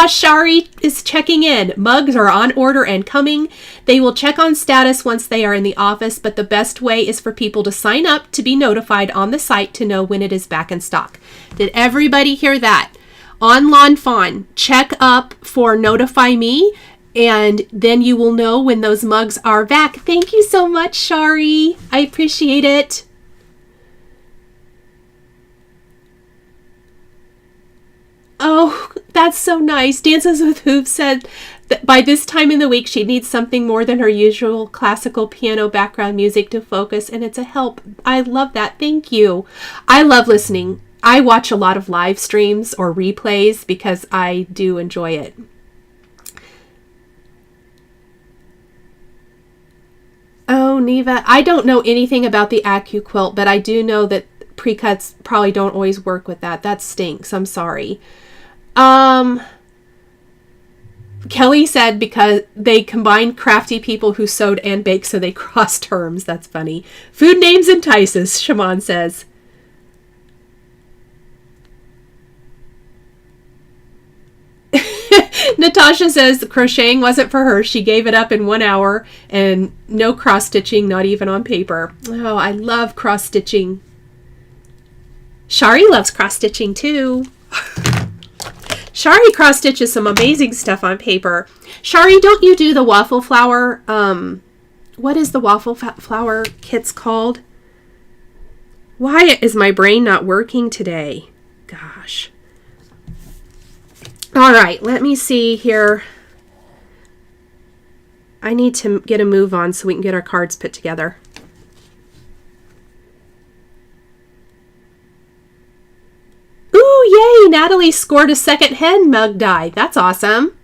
Shari is checking in. Mugs are on order and coming. They will check on status once they are in the office, but the best way is for people to sign up to be notified on the site to know when it is back in stock. Did everybody hear that? On Lawn Fawn, check up for Notify Me, and then you will know when those mugs are back. Thank you so much, Shari. I appreciate it. Oh, that's so nice. Dances with Hooves said that by this time in the week, she needs something more than her usual classical piano background music to focus, and it's a help. I love that. Thank you. I love listening. I watch a lot of live streams or replays because I do enjoy it. Oh, Neva, I don't know anything about the AccuQuilt, but I do know that pre-cuts probably don't always work with that. That stinks. I'm sorry. Kelly said because they combined crafty people who sewed and baked, so they crossed terms. That's funny. Food names entices, Shaman says. Natasha says crocheting wasn't for her. She gave it up in 1 hour, and no cross-stitching, not even on paper. Oh, I love cross-stitching. Shari loves cross-stitching too. Shari cross-stitches some amazing stuff on paper. Shari, don't you do the waffle flower? What is the waffle flower kits called? Why is my brain not working today? Gosh. All right, let me see here. I need to get a move on so we can get our cards put together. Ooh, yay! Natalie scored a second-hand mug die. That's awesome.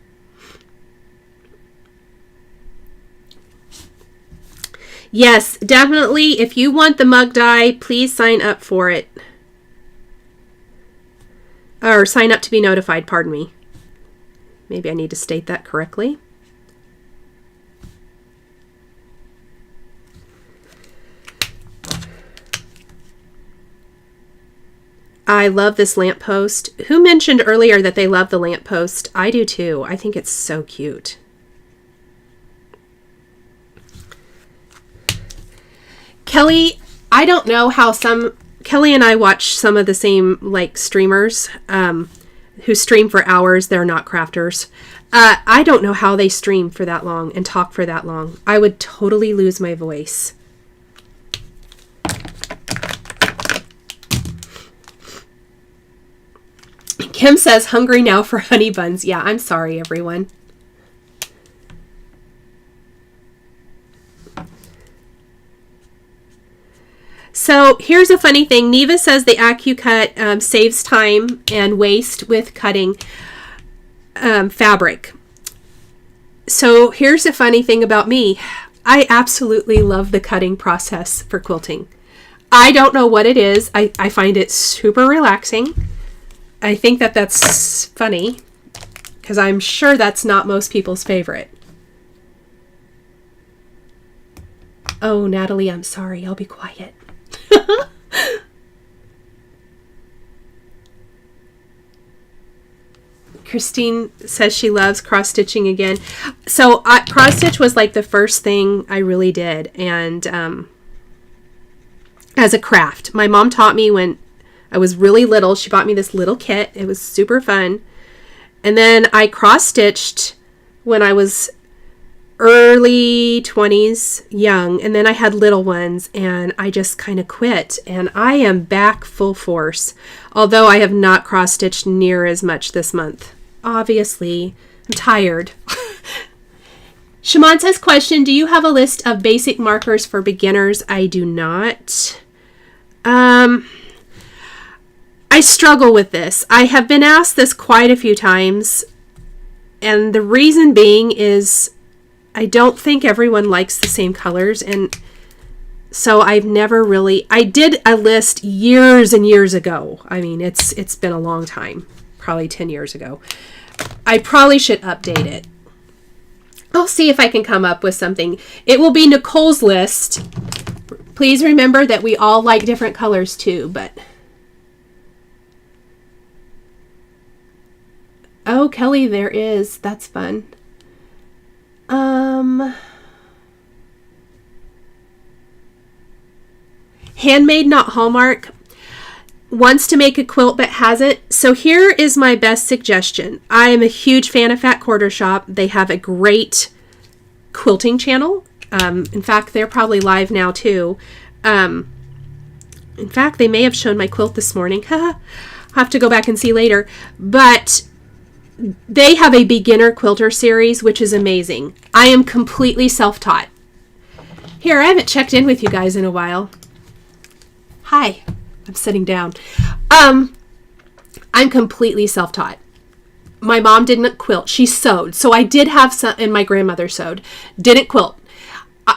Yes, definitely. If you want the mug die, please sign up for it. Or sign up to be notified, pardon me. Maybe I need to state that correctly. I love this lamppost. Who mentioned earlier that they love the lamppost? I do too. I think it's so cute. Kelly, I don't know how Kelly and I watch some of the same like streamers who stream for hours. They're not crafters. I don't know how they stream for that long and talk for that long. I would totally lose my voice. Kim says, hungry now for honey buns. Yeah, I'm sorry, everyone. So here's a funny thing. Neva says the AccuCut saves time and waste with cutting fabric. So here's the funny thing about me. I absolutely love the cutting process for quilting. I don't know what it is. I find it super relaxing. I think that that's funny because I'm sure that's not most people's favorite. Oh, Natalie, I'm sorry. I'll be quiet. Christine says she loves cross stitching again. So cross stitch was like the first thing I really did, and as a craft. My mom taught me when I was really little. She bought me this little kit. It was super fun. And then I cross stitched when I was early 20s, young, and then I had little ones, and I just kind of quit, and I am back full force, although I have not cross-stitched near as much this month. Obviously, I'm tired. Shimon says, question, do you have a list of basic markers for beginners? I do not. I struggle with this. I have been asked this quite a few times, and the reason being is I don't think everyone likes the same colors, and so I've never really... I did a list years and years ago. I mean, it's been a long time, probably 10 years ago. I probably should update it. I'll see if I can come up with something. It will be Nicole's list. Please remember that we all like different colors too, but... Oh, Kelly, there is. That's fun. Handmade, not Hallmark. Wants to make a quilt but hasn't. So here is my best suggestion. I am a huge fan of Fat Quarter Shop. They have a great quilting channel. In fact, they're probably live now too. In fact, they may have shown my quilt this morning. I'll have to go back and see later. But they have a beginner quilter series, which is amazing. I am completely self-taught. Here, I haven't checked in with you guys in a while. Hi, I'm sitting down. I'm completely self-taught. My mom didn't quilt. She sewed. So I did have some, and my grandmother sewed. Didn't quilt.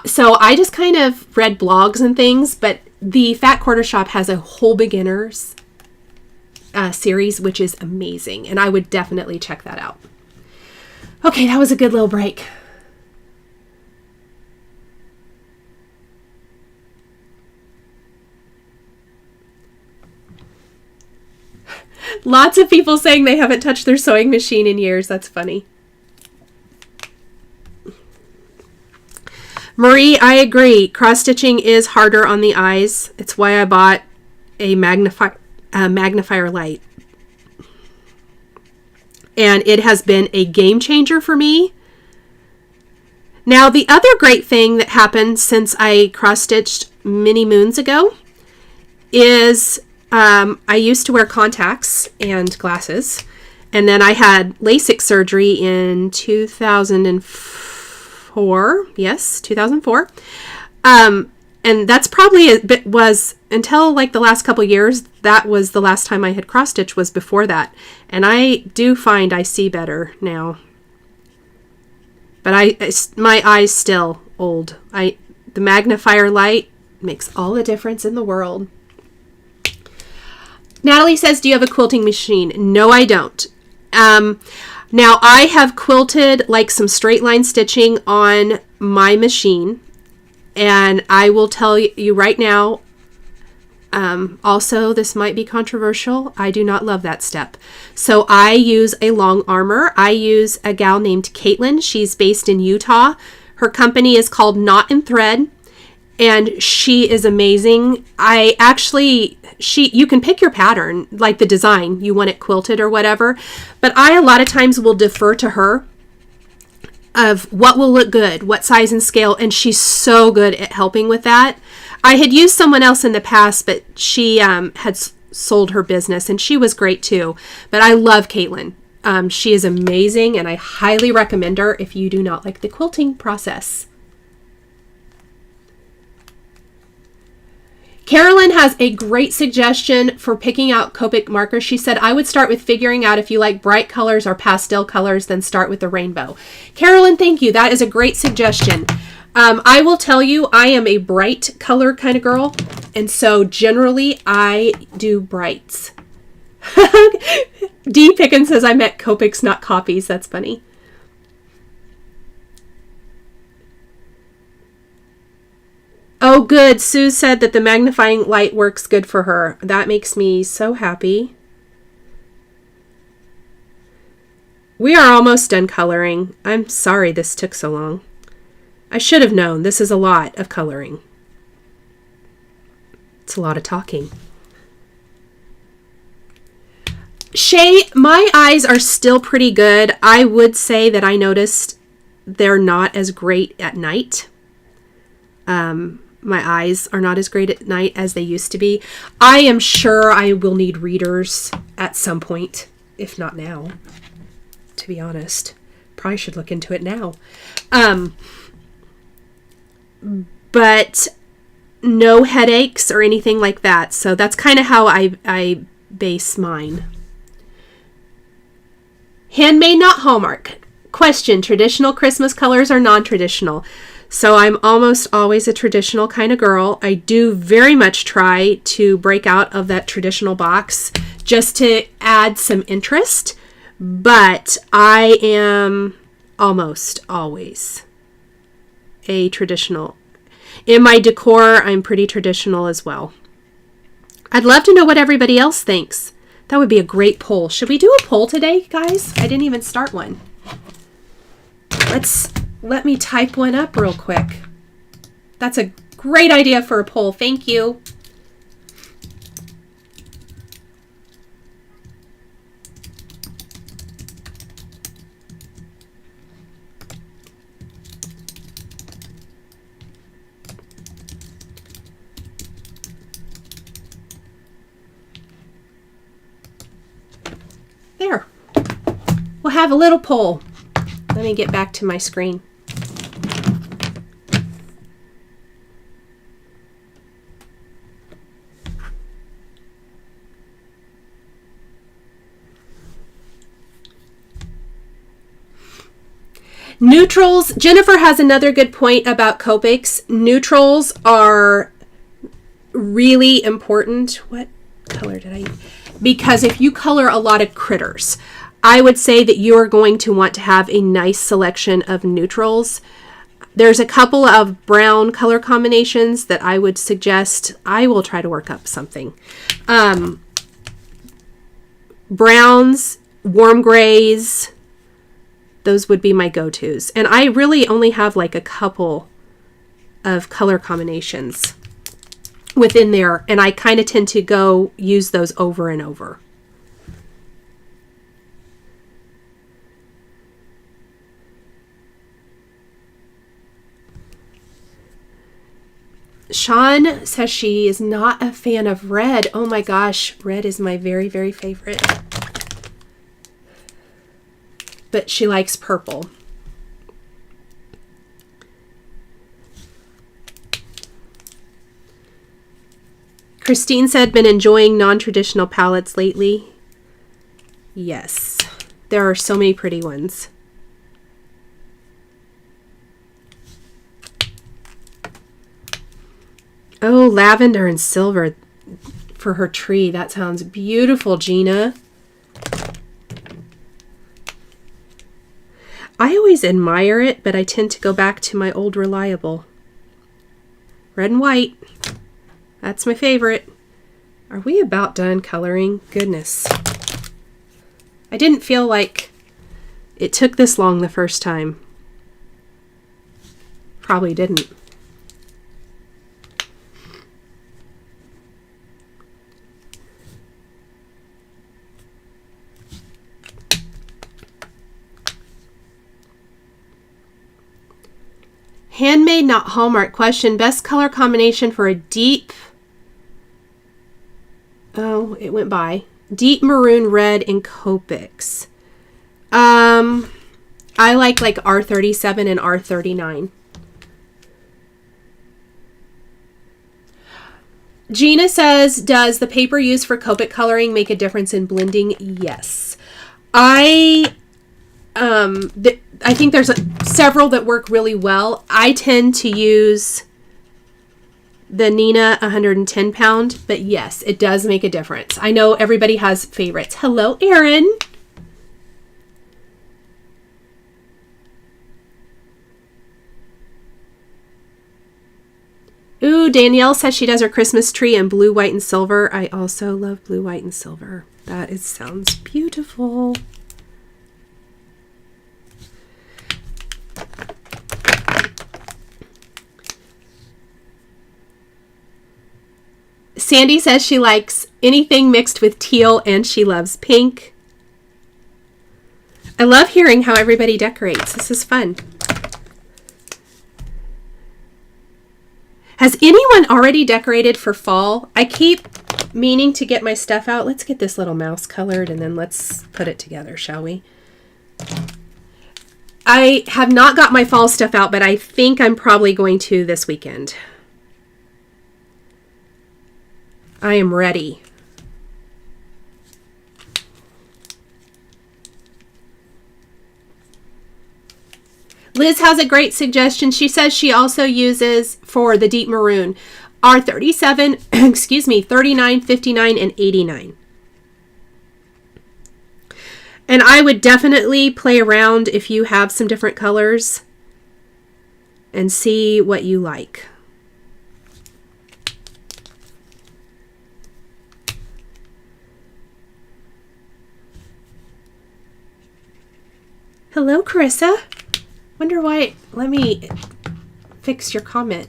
So I just kind of read blogs and things, but the Fat Quarter Shop has a whole beginners series, which is amazing, and I would definitely check that out. Okay, that was a good little break. Lots of people saying they haven't touched their sewing machine in years. That's funny. Marie, I agree. Cross-stitching is harder on the eyes. It's why I bought a magnifier light. And it has been a game changer for me. Now, the other great thing that happened since I cross-stitched many moons ago is I used to wear contacts and glasses. And then I had LASIK surgery in 2004. Yes, 2004. And that's probably was until like the last couple years, that was the last time I had cross stitch was before that. And I do find I see better now. But my eyes still old. The magnifier light makes all the difference in the world. Natalie says, do you have a quilting machine? No, I don't. Now I have quilted like some straight line stitching on my machine. And I will tell you right now, also, this might be controversial. I do not love that step. So I use a long armor. I use a gal named Caitlin. She's based in Utah. Her company is called Knot and Thread. and she is amazing. You can pick your pattern, like the design, you want it quilted or whatever, but I a lot of times will defer to her of what will look good, what size and scale, and she's so good at helping with that. I had used someone else in the past, but she had sold her business, and she was great too. But I love Caitlin. She is amazing, and I highly recommend her if you do not like the quilting process. Carolyn has a great suggestion for picking out Copic markers. She said, I would start with figuring out if you like bright colors or pastel colors, then start with the rainbow. Carolyn, thank you. That is a great suggestion. I will tell you, I am a bright color kind of girl, and so generally I do brights. D. Pickens says, I meant Copics, not copies. That's funny. Oh, good. Sue said that the magnifying light works good for her. That makes me so happy. We are almost done coloring. I'm sorry this took so long. I should have known. This is a lot of coloring. It's a lot of talking. Shay, my eyes are still pretty good. I would say that I noticed they're not as great at night. My eyes are not as great at night as they used to be. I am sure I will need readers at some point, if not now, to be honest. Probably should look into it now. But no headaches or anything like that. So that's kind of how I base mine. Handmade, not Hallmark. Question, traditional Christmas colors or non-traditional? So I'm almost always a traditional kind of girl. I do very much try to break out of that traditional box just to add some interest, but I am almost always a traditional. In my decor, I'm pretty traditional as well. I'd love to know what everybody else thinks. That would be a great poll. Should we do a poll today, guys? I didn't even start one. Let me type one up real quick. That's a great idea for a poll. Thank you. There. We'll have a little poll. Let me get back to my screen. Neutrals. Jennifer has another good point about Copics. Neutrals are really important. What color did I use? Because if you color a lot of critters, I would say that you are going to want to have a nice selection of neutrals. There's a couple of brown color combinations that I would suggest. I will try to work up something. Browns, warm grays, those would be my go-tos. And I really only have like a couple of color combinations within there, and I kind of tend to go use those over and over. Sean says she is not a fan of red. Oh my gosh, red is my very, very favorite. But she likes purple. Christine said, been enjoying non-traditional palettes lately. Yes, there are so many pretty ones. Oh, lavender and silver for her tree. That sounds beautiful, Gina. I always admire it, but I tend to go back to my old reliable. Red and white. That's my favorite. Are we about done coloring? Goodness. I didn't feel like it took this long the first time. Probably didn't. Handmade, not Hallmark. Question, best color combination for a deep... Oh, it went by. Deep maroon red in Copics. I like R37 and R39. Gina says, does the paper used for Copic coloring make a difference in blending? Yes. I think there's several that work really well. I tend to use the Nina 110 pound, but yes, it does make a difference. I know everybody has favorites. Hello, Erin. Ooh, Danielle says she does her Christmas tree in blue, white, and silver. I also love blue, white, and silver. That sounds beautiful. Sandy says she likes anything mixed with teal and she loves pink. I love hearing how everybody decorates. This is fun. Has anyone already decorated for fall? I keep meaning to get my stuff out. Let's get this little mouse colored and then let's put it together, shall we? I have not got my fall stuff out, but I think I'm probably going to this weekend. I am ready. Liz has a great suggestion. She says she also uses for the deep maroon R37, excuse me, 39, 59, and 89. And I would definitely play around if you have some different colors and see what you like. Hello, Carissa. Wonder why. Let me fix your comment.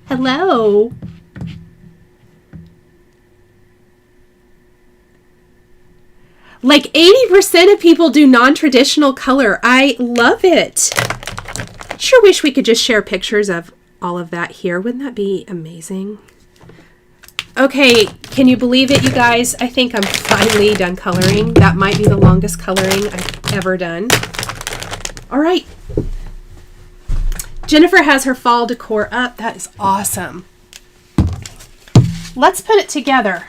Hello. Like 80% of people do non-traditional color. I love it. Sure wish we could just share pictures of all of that here. Wouldn't that be amazing? Okay, can you believe it, you guys? I think I'm finally done coloring. That might be the longest coloring I've ever done. All right. Jennifer has her fall decor up. That is awesome. Let's put it together,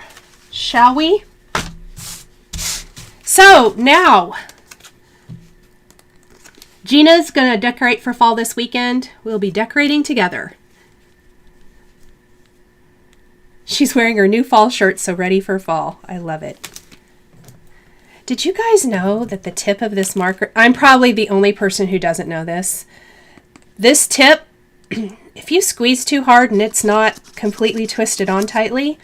shall we? So now, Gina's going to decorate for fall this weekend. We'll be decorating together. She's wearing her new fall shirt, so ready for fall. I love it. Did you guys know that the tip of this marker, I'm probably the only person who doesn't know this. This tip, if you squeeze too hard and it's not completely twisted on tightly,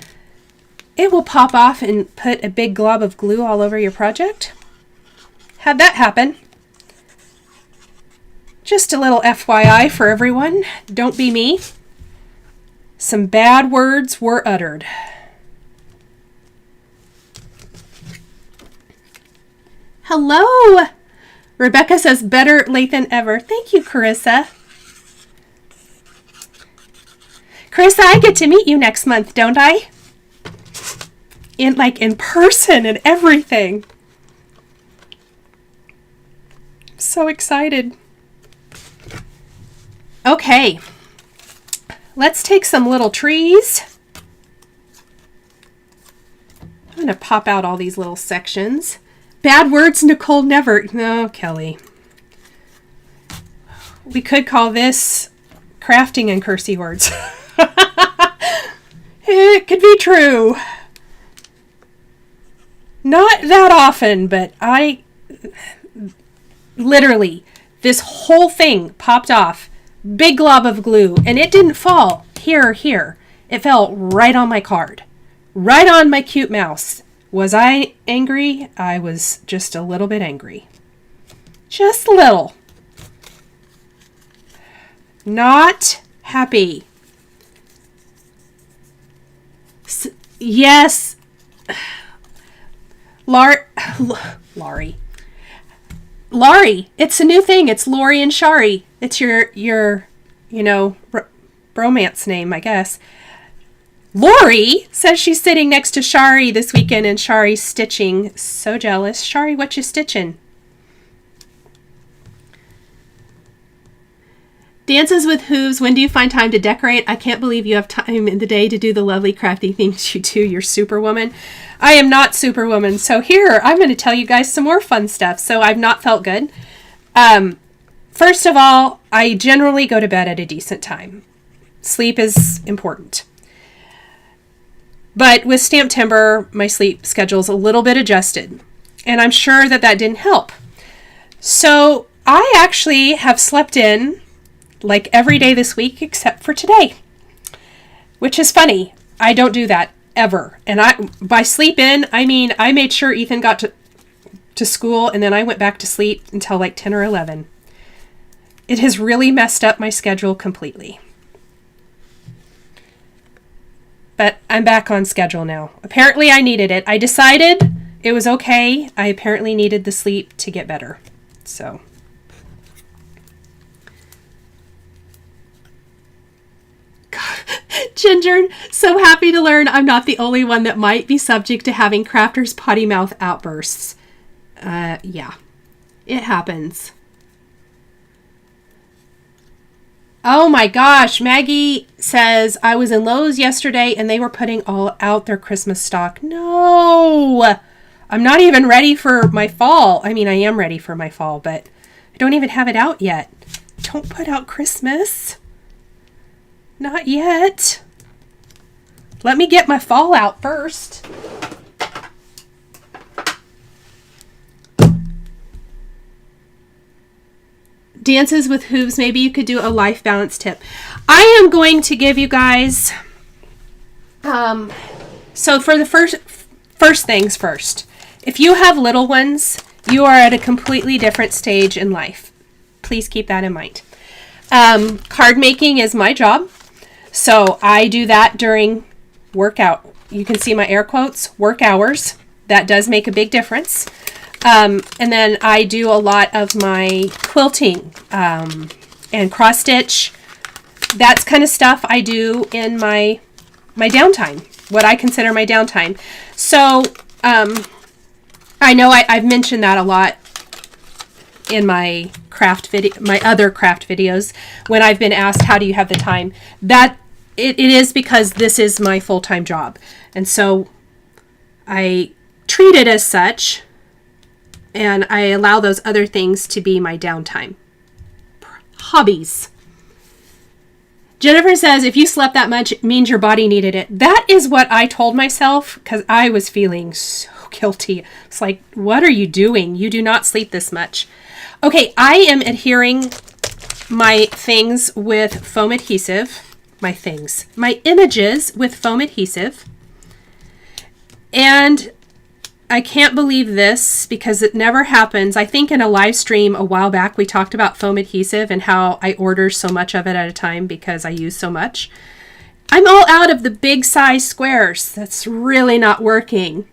it will pop off and put a big glob of glue all over your project. Had that happen. Just a little FYI for everyone. Don't be me. Some bad words were uttered. Hello! Rebecca says, better late than ever. Thank you, Carissa. Carissa, I get to meet you next month, don't I? In person and everything. I'm so excited. Okay. Let's take some little trees. I'm going to pop out all these little sections. Bad words, Nichol, never. No, Kelly. We could call this crafting in cursey words. It could be true. Not that often, but literally, this whole thing popped off. Big glob of glue, and it didn't fall here or here. It fell right on my card. Right on my cute mouse. Was I angry? I was just a little bit angry. Just a little. Not happy. Yes. Laurie. It's a new thing. It's Lori and Shari. It's your you know, bromance name, I guess. Lori says she's sitting next to Shari this weekend and Shari's stitching. So jealous. Shari, what you stitching? Dances with Hooves. When do you find time to decorate? I can't believe you have time in the day to do the lovely crafty things you do. You're Superwoman. I am not Superwoman. So here, I'm going to tell you guys some more fun stuff. So I've not felt good. First of all, I generally go to bed at a decent time. Sleep is important. But with Stamp Timber, my sleep schedule's a little bit adjusted. And I'm sure that that didn't help. So I actually have slept in like every day this week except for today. Which is funny. I don't do that ever. And by sleep in, I mean I made sure Ethan got to school and then I went back to sleep until like 10 or 11. It has really messed up my schedule completely. But I'm back on schedule now. Apparently I needed it. I decided it was okay. I apparently needed the sleep to get better. So. God. Ginger, so happy to learn I'm not the only one that might be subject to having crafters' potty mouth outbursts. Yeah. It happens. Oh my gosh, Maggie says, I was in Lowe's yesterday and they were putting all out their Christmas stock. No! I'm not even ready for my fall. I mean, I am ready for my fall, but I don't even have it out yet. Don't put out Christmas. Not yet. Let me get my fall out first. Dances with Hooves, maybe you could do a life balance tip. I am going to give you guys, so for the first things first, if you have little ones, you are at a completely different stage in life. Please keep that in mind. Card making is my job, so I do that during workout. You can see my air quotes, work hours. That does make a big difference. And then I do a lot of my quilting and cross stitch. That's kind of stuff I do in my downtime, what I consider my downtime. So I know I've mentioned that a lot in my other craft videos when I've been asked how do you have the time. That it is because this is my full-time job, and so I treat it as such. And I allow those other things to be my downtime. Hobbies. Jennifer says, if you slept that much, it means your body needed it. That is what I told myself because I was feeling so guilty. It's like, what are you doing? You do not sleep this much. Okay, I am adhering my things with foam adhesive. My images with foam adhesive. And I can't believe this because it never happens. I think in a live stream a while back we talked about foam adhesive and how I order so much of it at a time because I use so much. I'm all out of the big size squares. That's really not working.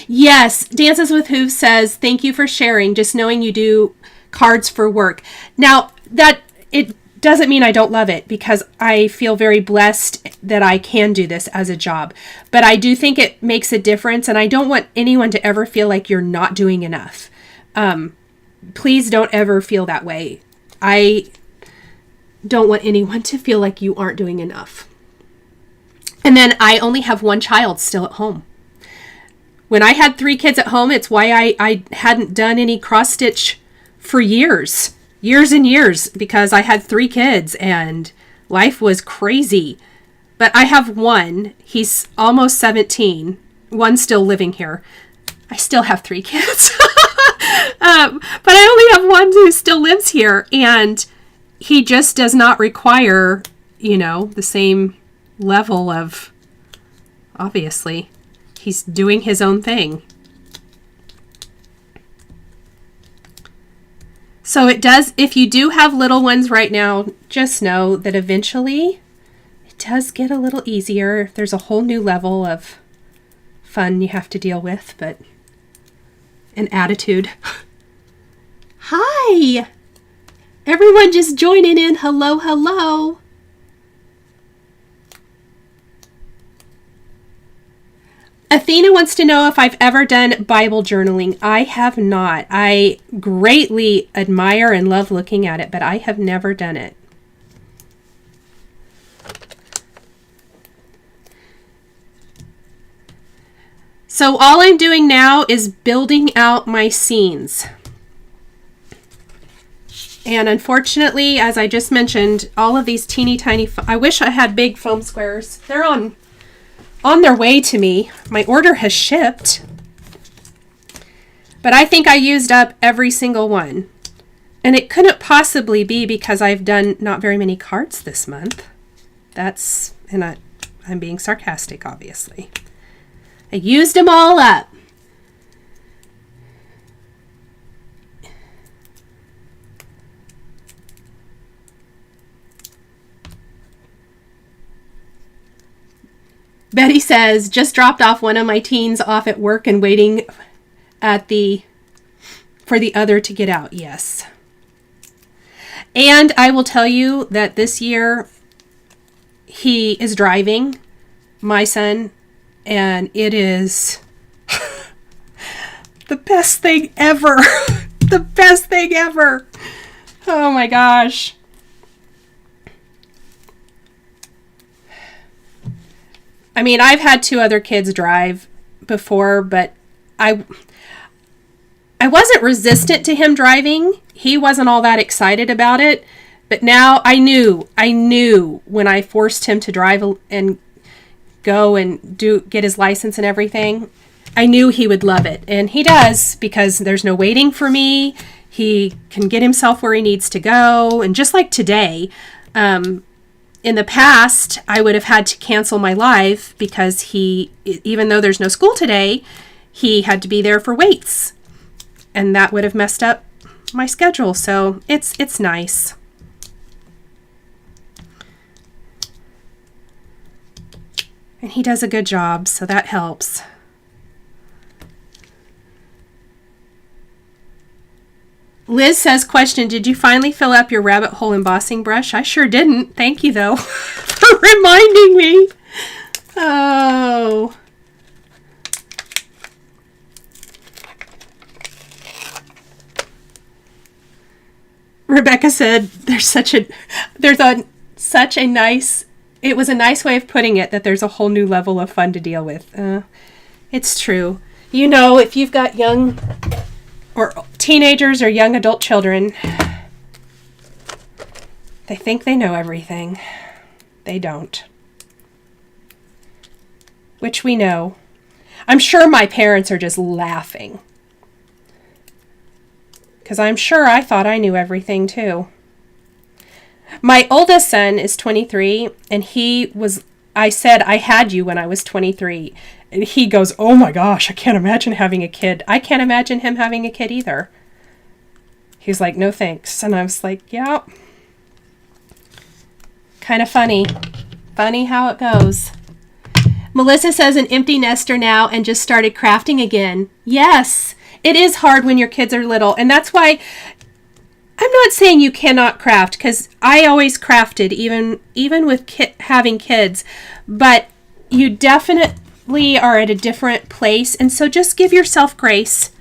Yes, Dances with Hooves says, thank you for sharing. Just knowing you do cards for work. Now, it doesn't mean I don't love it because I feel very blessed that I can do this as a job. But I do think it makes a difference, and I don't want anyone to ever feel like you're not doing enough. Please don't ever feel that way. I don't want anyone to feel like you aren't doing enough. And then I only have one child still at home. When I had 3 kids at home, it's why I hadn't done any cross stitch for years and years, because I had 3 kids and life was crazy. But I have one. He's almost 17. One still living here. I still have 3 kids. But I only have one who still lives here, and he just does not require, the same level of, obviously, he's doing his own thing. So it does, if you do have little ones right now, just know that eventually it does get a little easier. There's a whole new level of fun you have to deal with, but an attitude. Hi! Everyone just joining in. Hello, hello. Athena wants to know if I've ever done Bible journaling. I have not. I greatly admire and love looking at it, but I have never done it. So all I'm doing now is building out my scenes. And unfortunately, as I just mentioned, all of these teeny tiny, I wish I had big foam squares. They're on their way to me. My order has shipped. But I think I used up every single one. And it couldn't possibly be because I've done not very many cards this month. And I'm being sarcastic, obviously. I used them all up. Betty says, just dropped off one of my teens off at work and waiting for the other to get out. Yes. And I will tell you that this year he is driving, my son, and it is the best thing ever. The best thing ever. Oh my gosh. I mean, I've had 2 other kids drive before, but I wasn't resistant to him driving. He wasn't all that excited about it. But now I knew when I forced him to drive and go and get his license and everything, I knew he would love it. And he does, because there's no waiting for me. He can get himself where he needs to go. And just like today, in the past, I would have had to cancel my live because even though there's no school today, he had to be there for weights. And that would have messed up my schedule. So it's nice. And he does a good job, so that helps. Liz says, question, did you finally fill up your rabbit hole embossing brush? I sure didn't. Thank you, though, for reminding me. Oh. Rebecca said, it was a nice way of putting it, that there's a whole new level of fun to deal with. It's true. You know, if you've got young or teenagers or young adult children, they think they know everything. They don't. Which we know. I'm sure my parents are just laughing, because I'm sure I thought I knew everything too. My oldest son is 23, and I said, I had you when I was 23. And he goes, oh my gosh, I can't imagine having a kid. I can't imagine him having a kid either. He's like, no thanks. And I was like, yeah. Kind of funny. Funny how it goes. Melissa says, an empty nester now and just started crafting again. Yes, it is hard when your kids are little. And that's why I'm not saying you cannot craft, because I always crafted, even with having kids. But you definitely are at a different place. And so just give yourself grace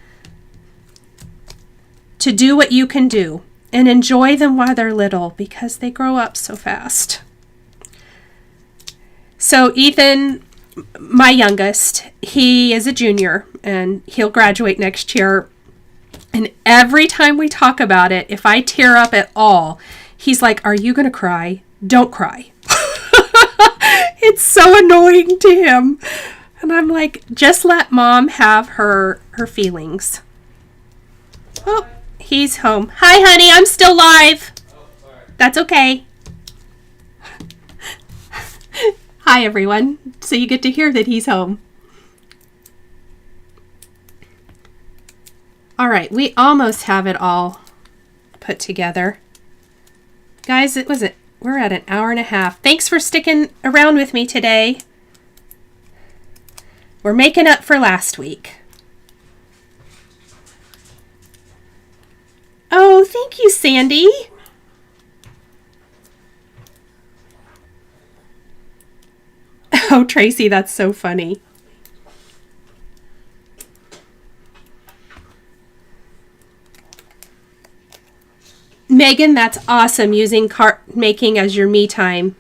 to do what you can do and enjoy them while they're little, because they grow up so fast. So Ethan, my youngest, he is a junior and he'll graduate next year. And every time we talk about it, if I tear up at all, he's like, are you going to cry? Don't cry. It's so annoying to him. And I'm like, just let mom have her feelings. Oh, he's home. Hi, honey. I'm still live. That's okay. Hi, everyone. So you get to hear that he's home. All right, we almost have it all put together. Guys, we're at an hour and a half. Thanks for sticking around with me today. We're making up for last week. Oh, thank you, Sandy. Tracy, that's so funny. Megan, that's awesome, using card making as your me time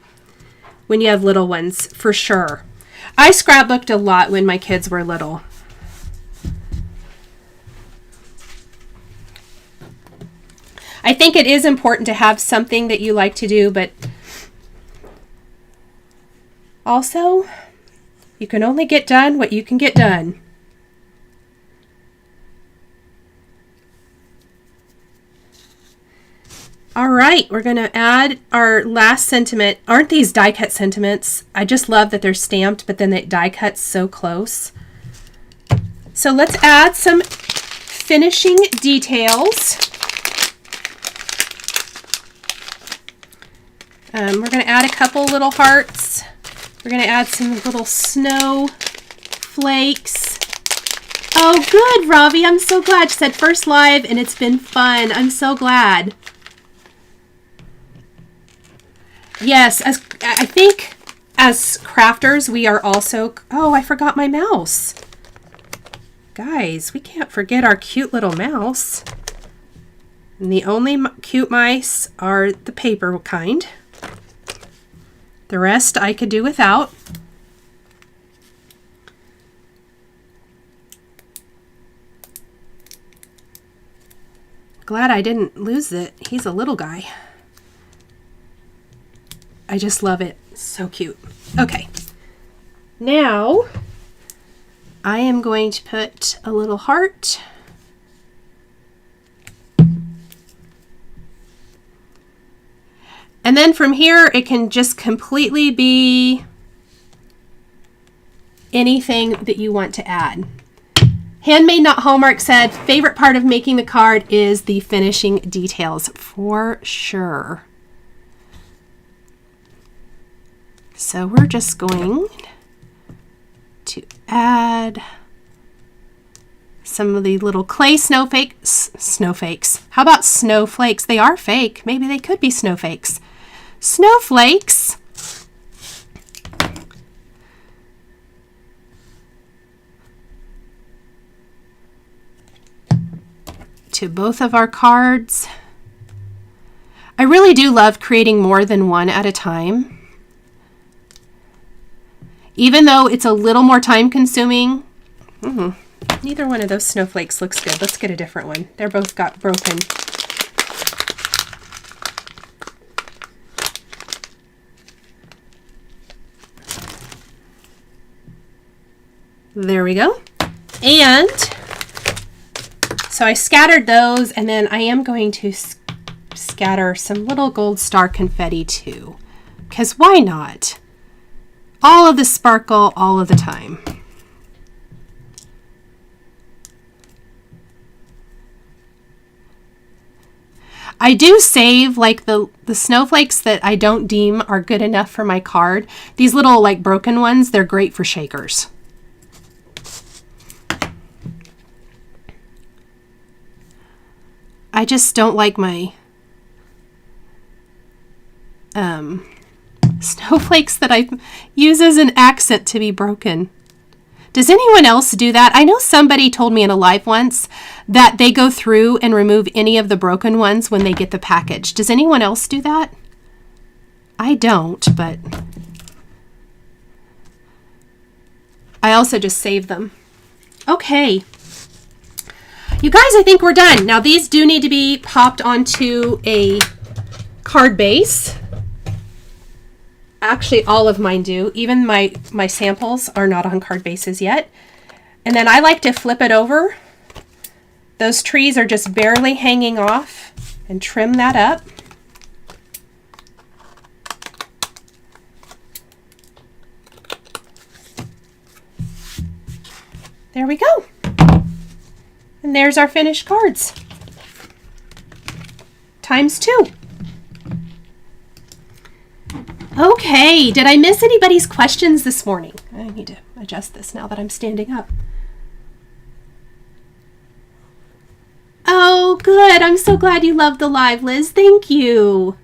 when you have little ones, for sure. I scrapbooked a lot when my kids were little. I think it is important to have something that you like to do, but also, you can only get done what you can get done. All right, we're going to add our last sentiment. Aren't these die cut sentiments? I just love that they're stamped, but then they die cut so close. So let's add some finishing details. We're going to add a couple little hearts. We're going to add some little snow flakes. Oh, good, Ravi. I'm so glad. She said first live and it's been fun. I'm so glad. Yes, I think as crafters, we are also... Oh, I forgot my mouse. Guys, we can't forget our cute little mouse. And the only cute mice are the paper kind. The rest I could do without. Glad I didn't lose it. He's a little guy. I just love it. So cute. Okay. Now, I am going to put a little heart. And then from here, it can just completely be anything that you want to add. Handmade Not Hallmark said, favorite part of making the card is the finishing details, for sure. So we're just going to add some of the little clay snowflakes. How about snowflakes? They are fake. Maybe they could be snowflakes. Snowflakes. To both of our cards. I really do love creating more than one at a time. Even though it's a little more time consuming. Neither one of those snowflakes looks good. Let's get a different one. They're both got broken. There we go. And so I scattered those, and then I am going to scatter some little gold star confetti too. Because why not? All of the sparkle all of the time. I do save like the snowflakes that I don't deem are good enough for my card. These little like broken ones, they're great for shakers. I just don't like my snowflakes that I use as an accent to be broken. Does anyone else do that? I know somebody told me in a live once that they go through and remove any of the broken ones when they get the package. Does anyone else do that? I don't, but I also just save them. Okay. You guys, I think we're done. Now these do need to be popped onto a card base. Actually, all of mine do. Even my samples are not on card bases yet. And then I like to flip it over. Those trees are just barely hanging off, and trim that up. There we go. And there's our finished cards. ×2. Okay, did I miss anybody's questions this morning? I need to adjust this now that I'm standing up. Oh, good. I'm so glad you loved the live, Liz. Thank you.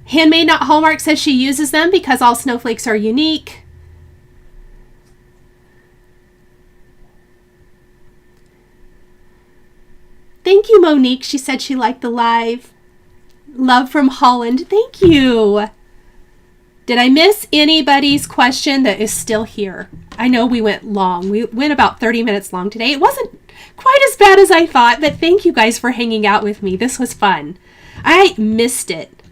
Handmade Not Hallmark says she uses them because all snowflakes are unique. Thank you, Monique. She said she liked the live. Love from Holland. Thank you. Did I miss anybody's question that is still here? I know we went long. We went about 30 minutes long today. It wasn't quite as bad as I thought, but thank you guys for hanging out with me. This was fun. I missed it.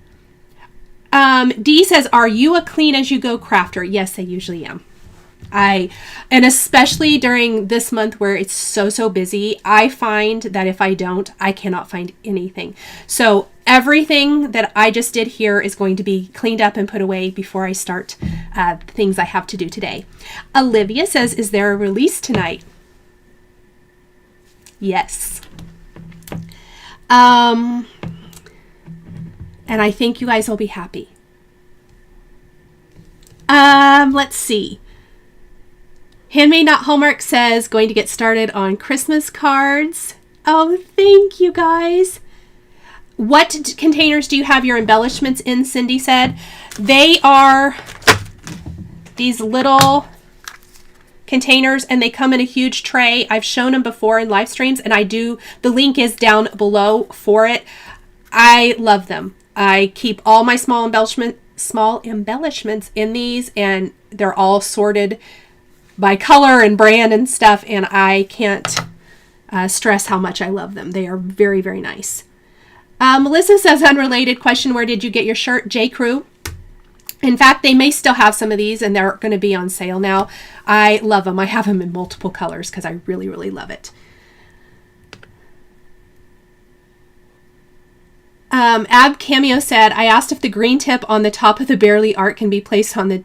Dee says, are you a clean as you go crafter? Yes, I usually am. And especially during this month where it's so busy, I find that if I don't, I cannot find anything. So everything that I just did here is going to be cleaned up and put away before I start things I have to do today. Olivia says, is there a release tonight? Yes. And I think you guys will be happy. Let's see. Handmade Not Hallmark says, going to get started on Christmas cards. Oh, thank you guys. What containers do you have your embellishments in, Cindy said? They are these little containers and they come in a huge tray. I've shown them before in live streams and the link is down below for it. I love them. I keep all my small embellishments in these and they're all sorted by color and brand and stuff, and I can't stress how much I love them. They are very, very nice. Melissa says, unrelated question, where did you get your shirt? J. Crew. In fact, they may still have some of these, and they're going to be on sale now. I love them. I have them in multiple colors because I really, really love it. Ab Cameo said, I asked if the green tip on the top of the Barely art can be placed on the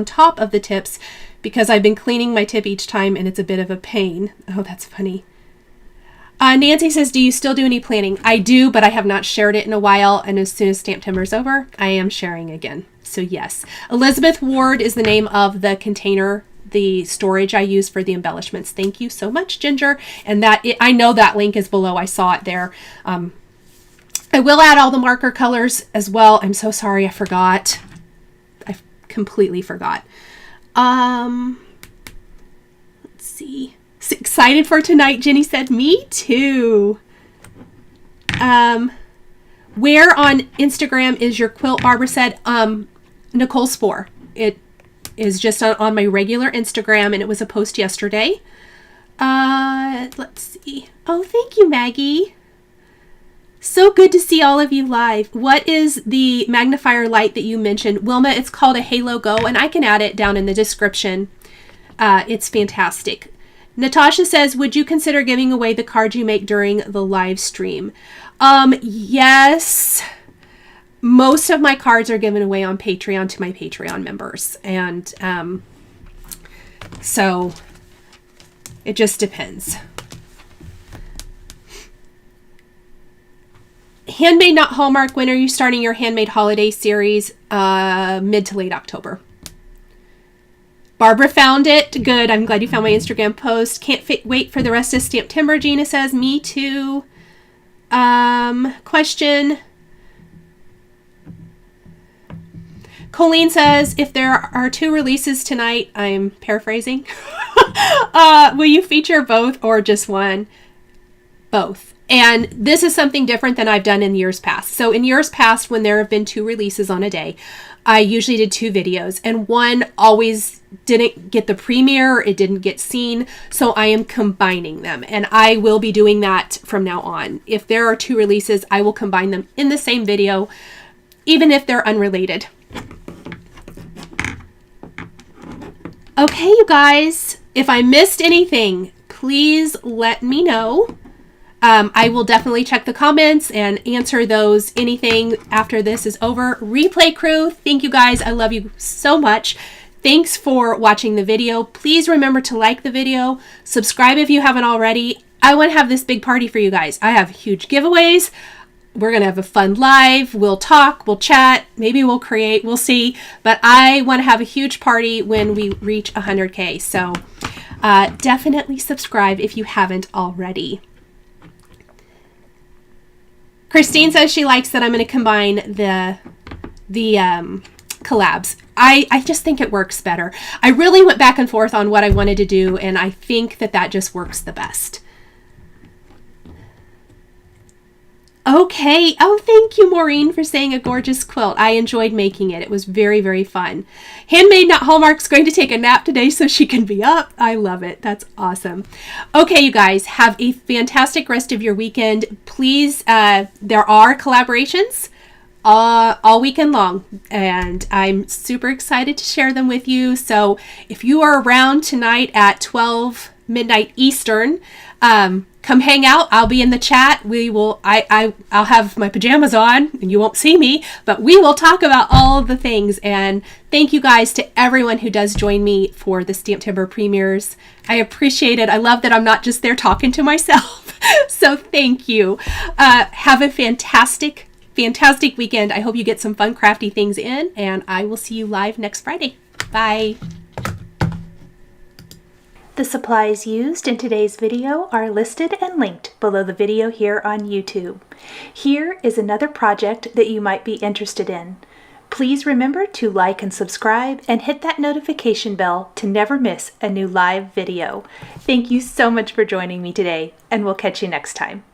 top of the tips because I've been cleaning my tip each time and it's a bit of a pain. Oh, that's funny. Nancy says, do you still do any planning? I do, but I have not shared it in a while. And as soon as Stamptember is over, I am sharing again. So yes. Elizabeth Ward is the name of the container, the storage I use for the embellishments. Thank you so much, Ginger. And I know that link is below. I saw it there. I will add all the marker colors as well. I'm so sorry. I forgot. Completely forgot. Let's see. So excited for tonight, Jenny said. Me too. Where on Instagram is your quilt? Barbara said, Nichol Spohr. It is just on my regular Instagram and it was a post yesterday. Let's see. Oh, thank you, Maggie. So good to see all of you live. What is the magnifier light that you mentioned? Wilma, it's called a Halo Go, and I can add it down in the description. It's fantastic. Natasha says, would you consider giving away the cards you make during the live stream? Yes. Most of my cards are given away on Patreon to my Patreon members. And so it just depends. Handmade Not Hallmark, when are you starting your handmade holiday series? Mid to late October. Barbara found it. Good. I'm glad you found my Instagram post. Can't wait for the rest of Stamptember, Gina says. Me too. Question. Colleen says, if there are 2 releases tonight, I'm paraphrasing. Will you feature both or just one? Both. And this is something different than I've done in years past. So in years past, when there have been 2 releases on a day, I usually did 2 videos and one always didn't get the premiere. It didn't get seen. So I am combining them and I will be doing that from now on. If there are 2 releases, I will combine them in the same video, even if they're unrelated. Okay, you guys, if I missed anything, please let me know. I will definitely check the comments and answer those anything after this is over. Replay crew, thank you guys. I love you so much. Thanks for watching the video. Please remember to like the video, subscribe if you haven't already. I want to have this big party for you guys. I have huge giveaways. We're going to have a fun live. We'll talk, we'll chat, maybe we'll create, we'll see. But I want to have a huge party when we reach 100K. So definitely subscribe if you haven't already. Christine says she likes that I'm going to combine the collabs. I just think it works better. I really went back and forth on what I wanted to do, and I think that that just works the best. Okay. Oh, thank you, Maureen, for saying a gorgeous quilt. I enjoyed making it. It was very, very fun. Handmade Not Hallmark's going to take a nap today so she can be up. I love it. That's awesome. Okay, you guys, have a fantastic rest of your weekend. Please, there are collaborations all weekend long, and I'm super excited to share them with you. So if you are around tonight at 12 midnight Eastern, come hang out. I'll be in the chat. I'll have my pajamas on and you won't see me, but we will talk about all of the things. And thank you guys to everyone who does join me for the Stamptember premieres. I appreciate it. I love that I'm not just there talking to myself. So thank you. Have a fantastic weekend. I hope you get some fun crafty things in, and I will see you live next Friday. Bye. The supplies used in today's video are listed and linked below the video here on YouTube. Here is another project that you might be interested in. Please remember to like and subscribe and hit that notification bell to never miss a new live video. Thank you so much for joining me today, and we'll catch you next time.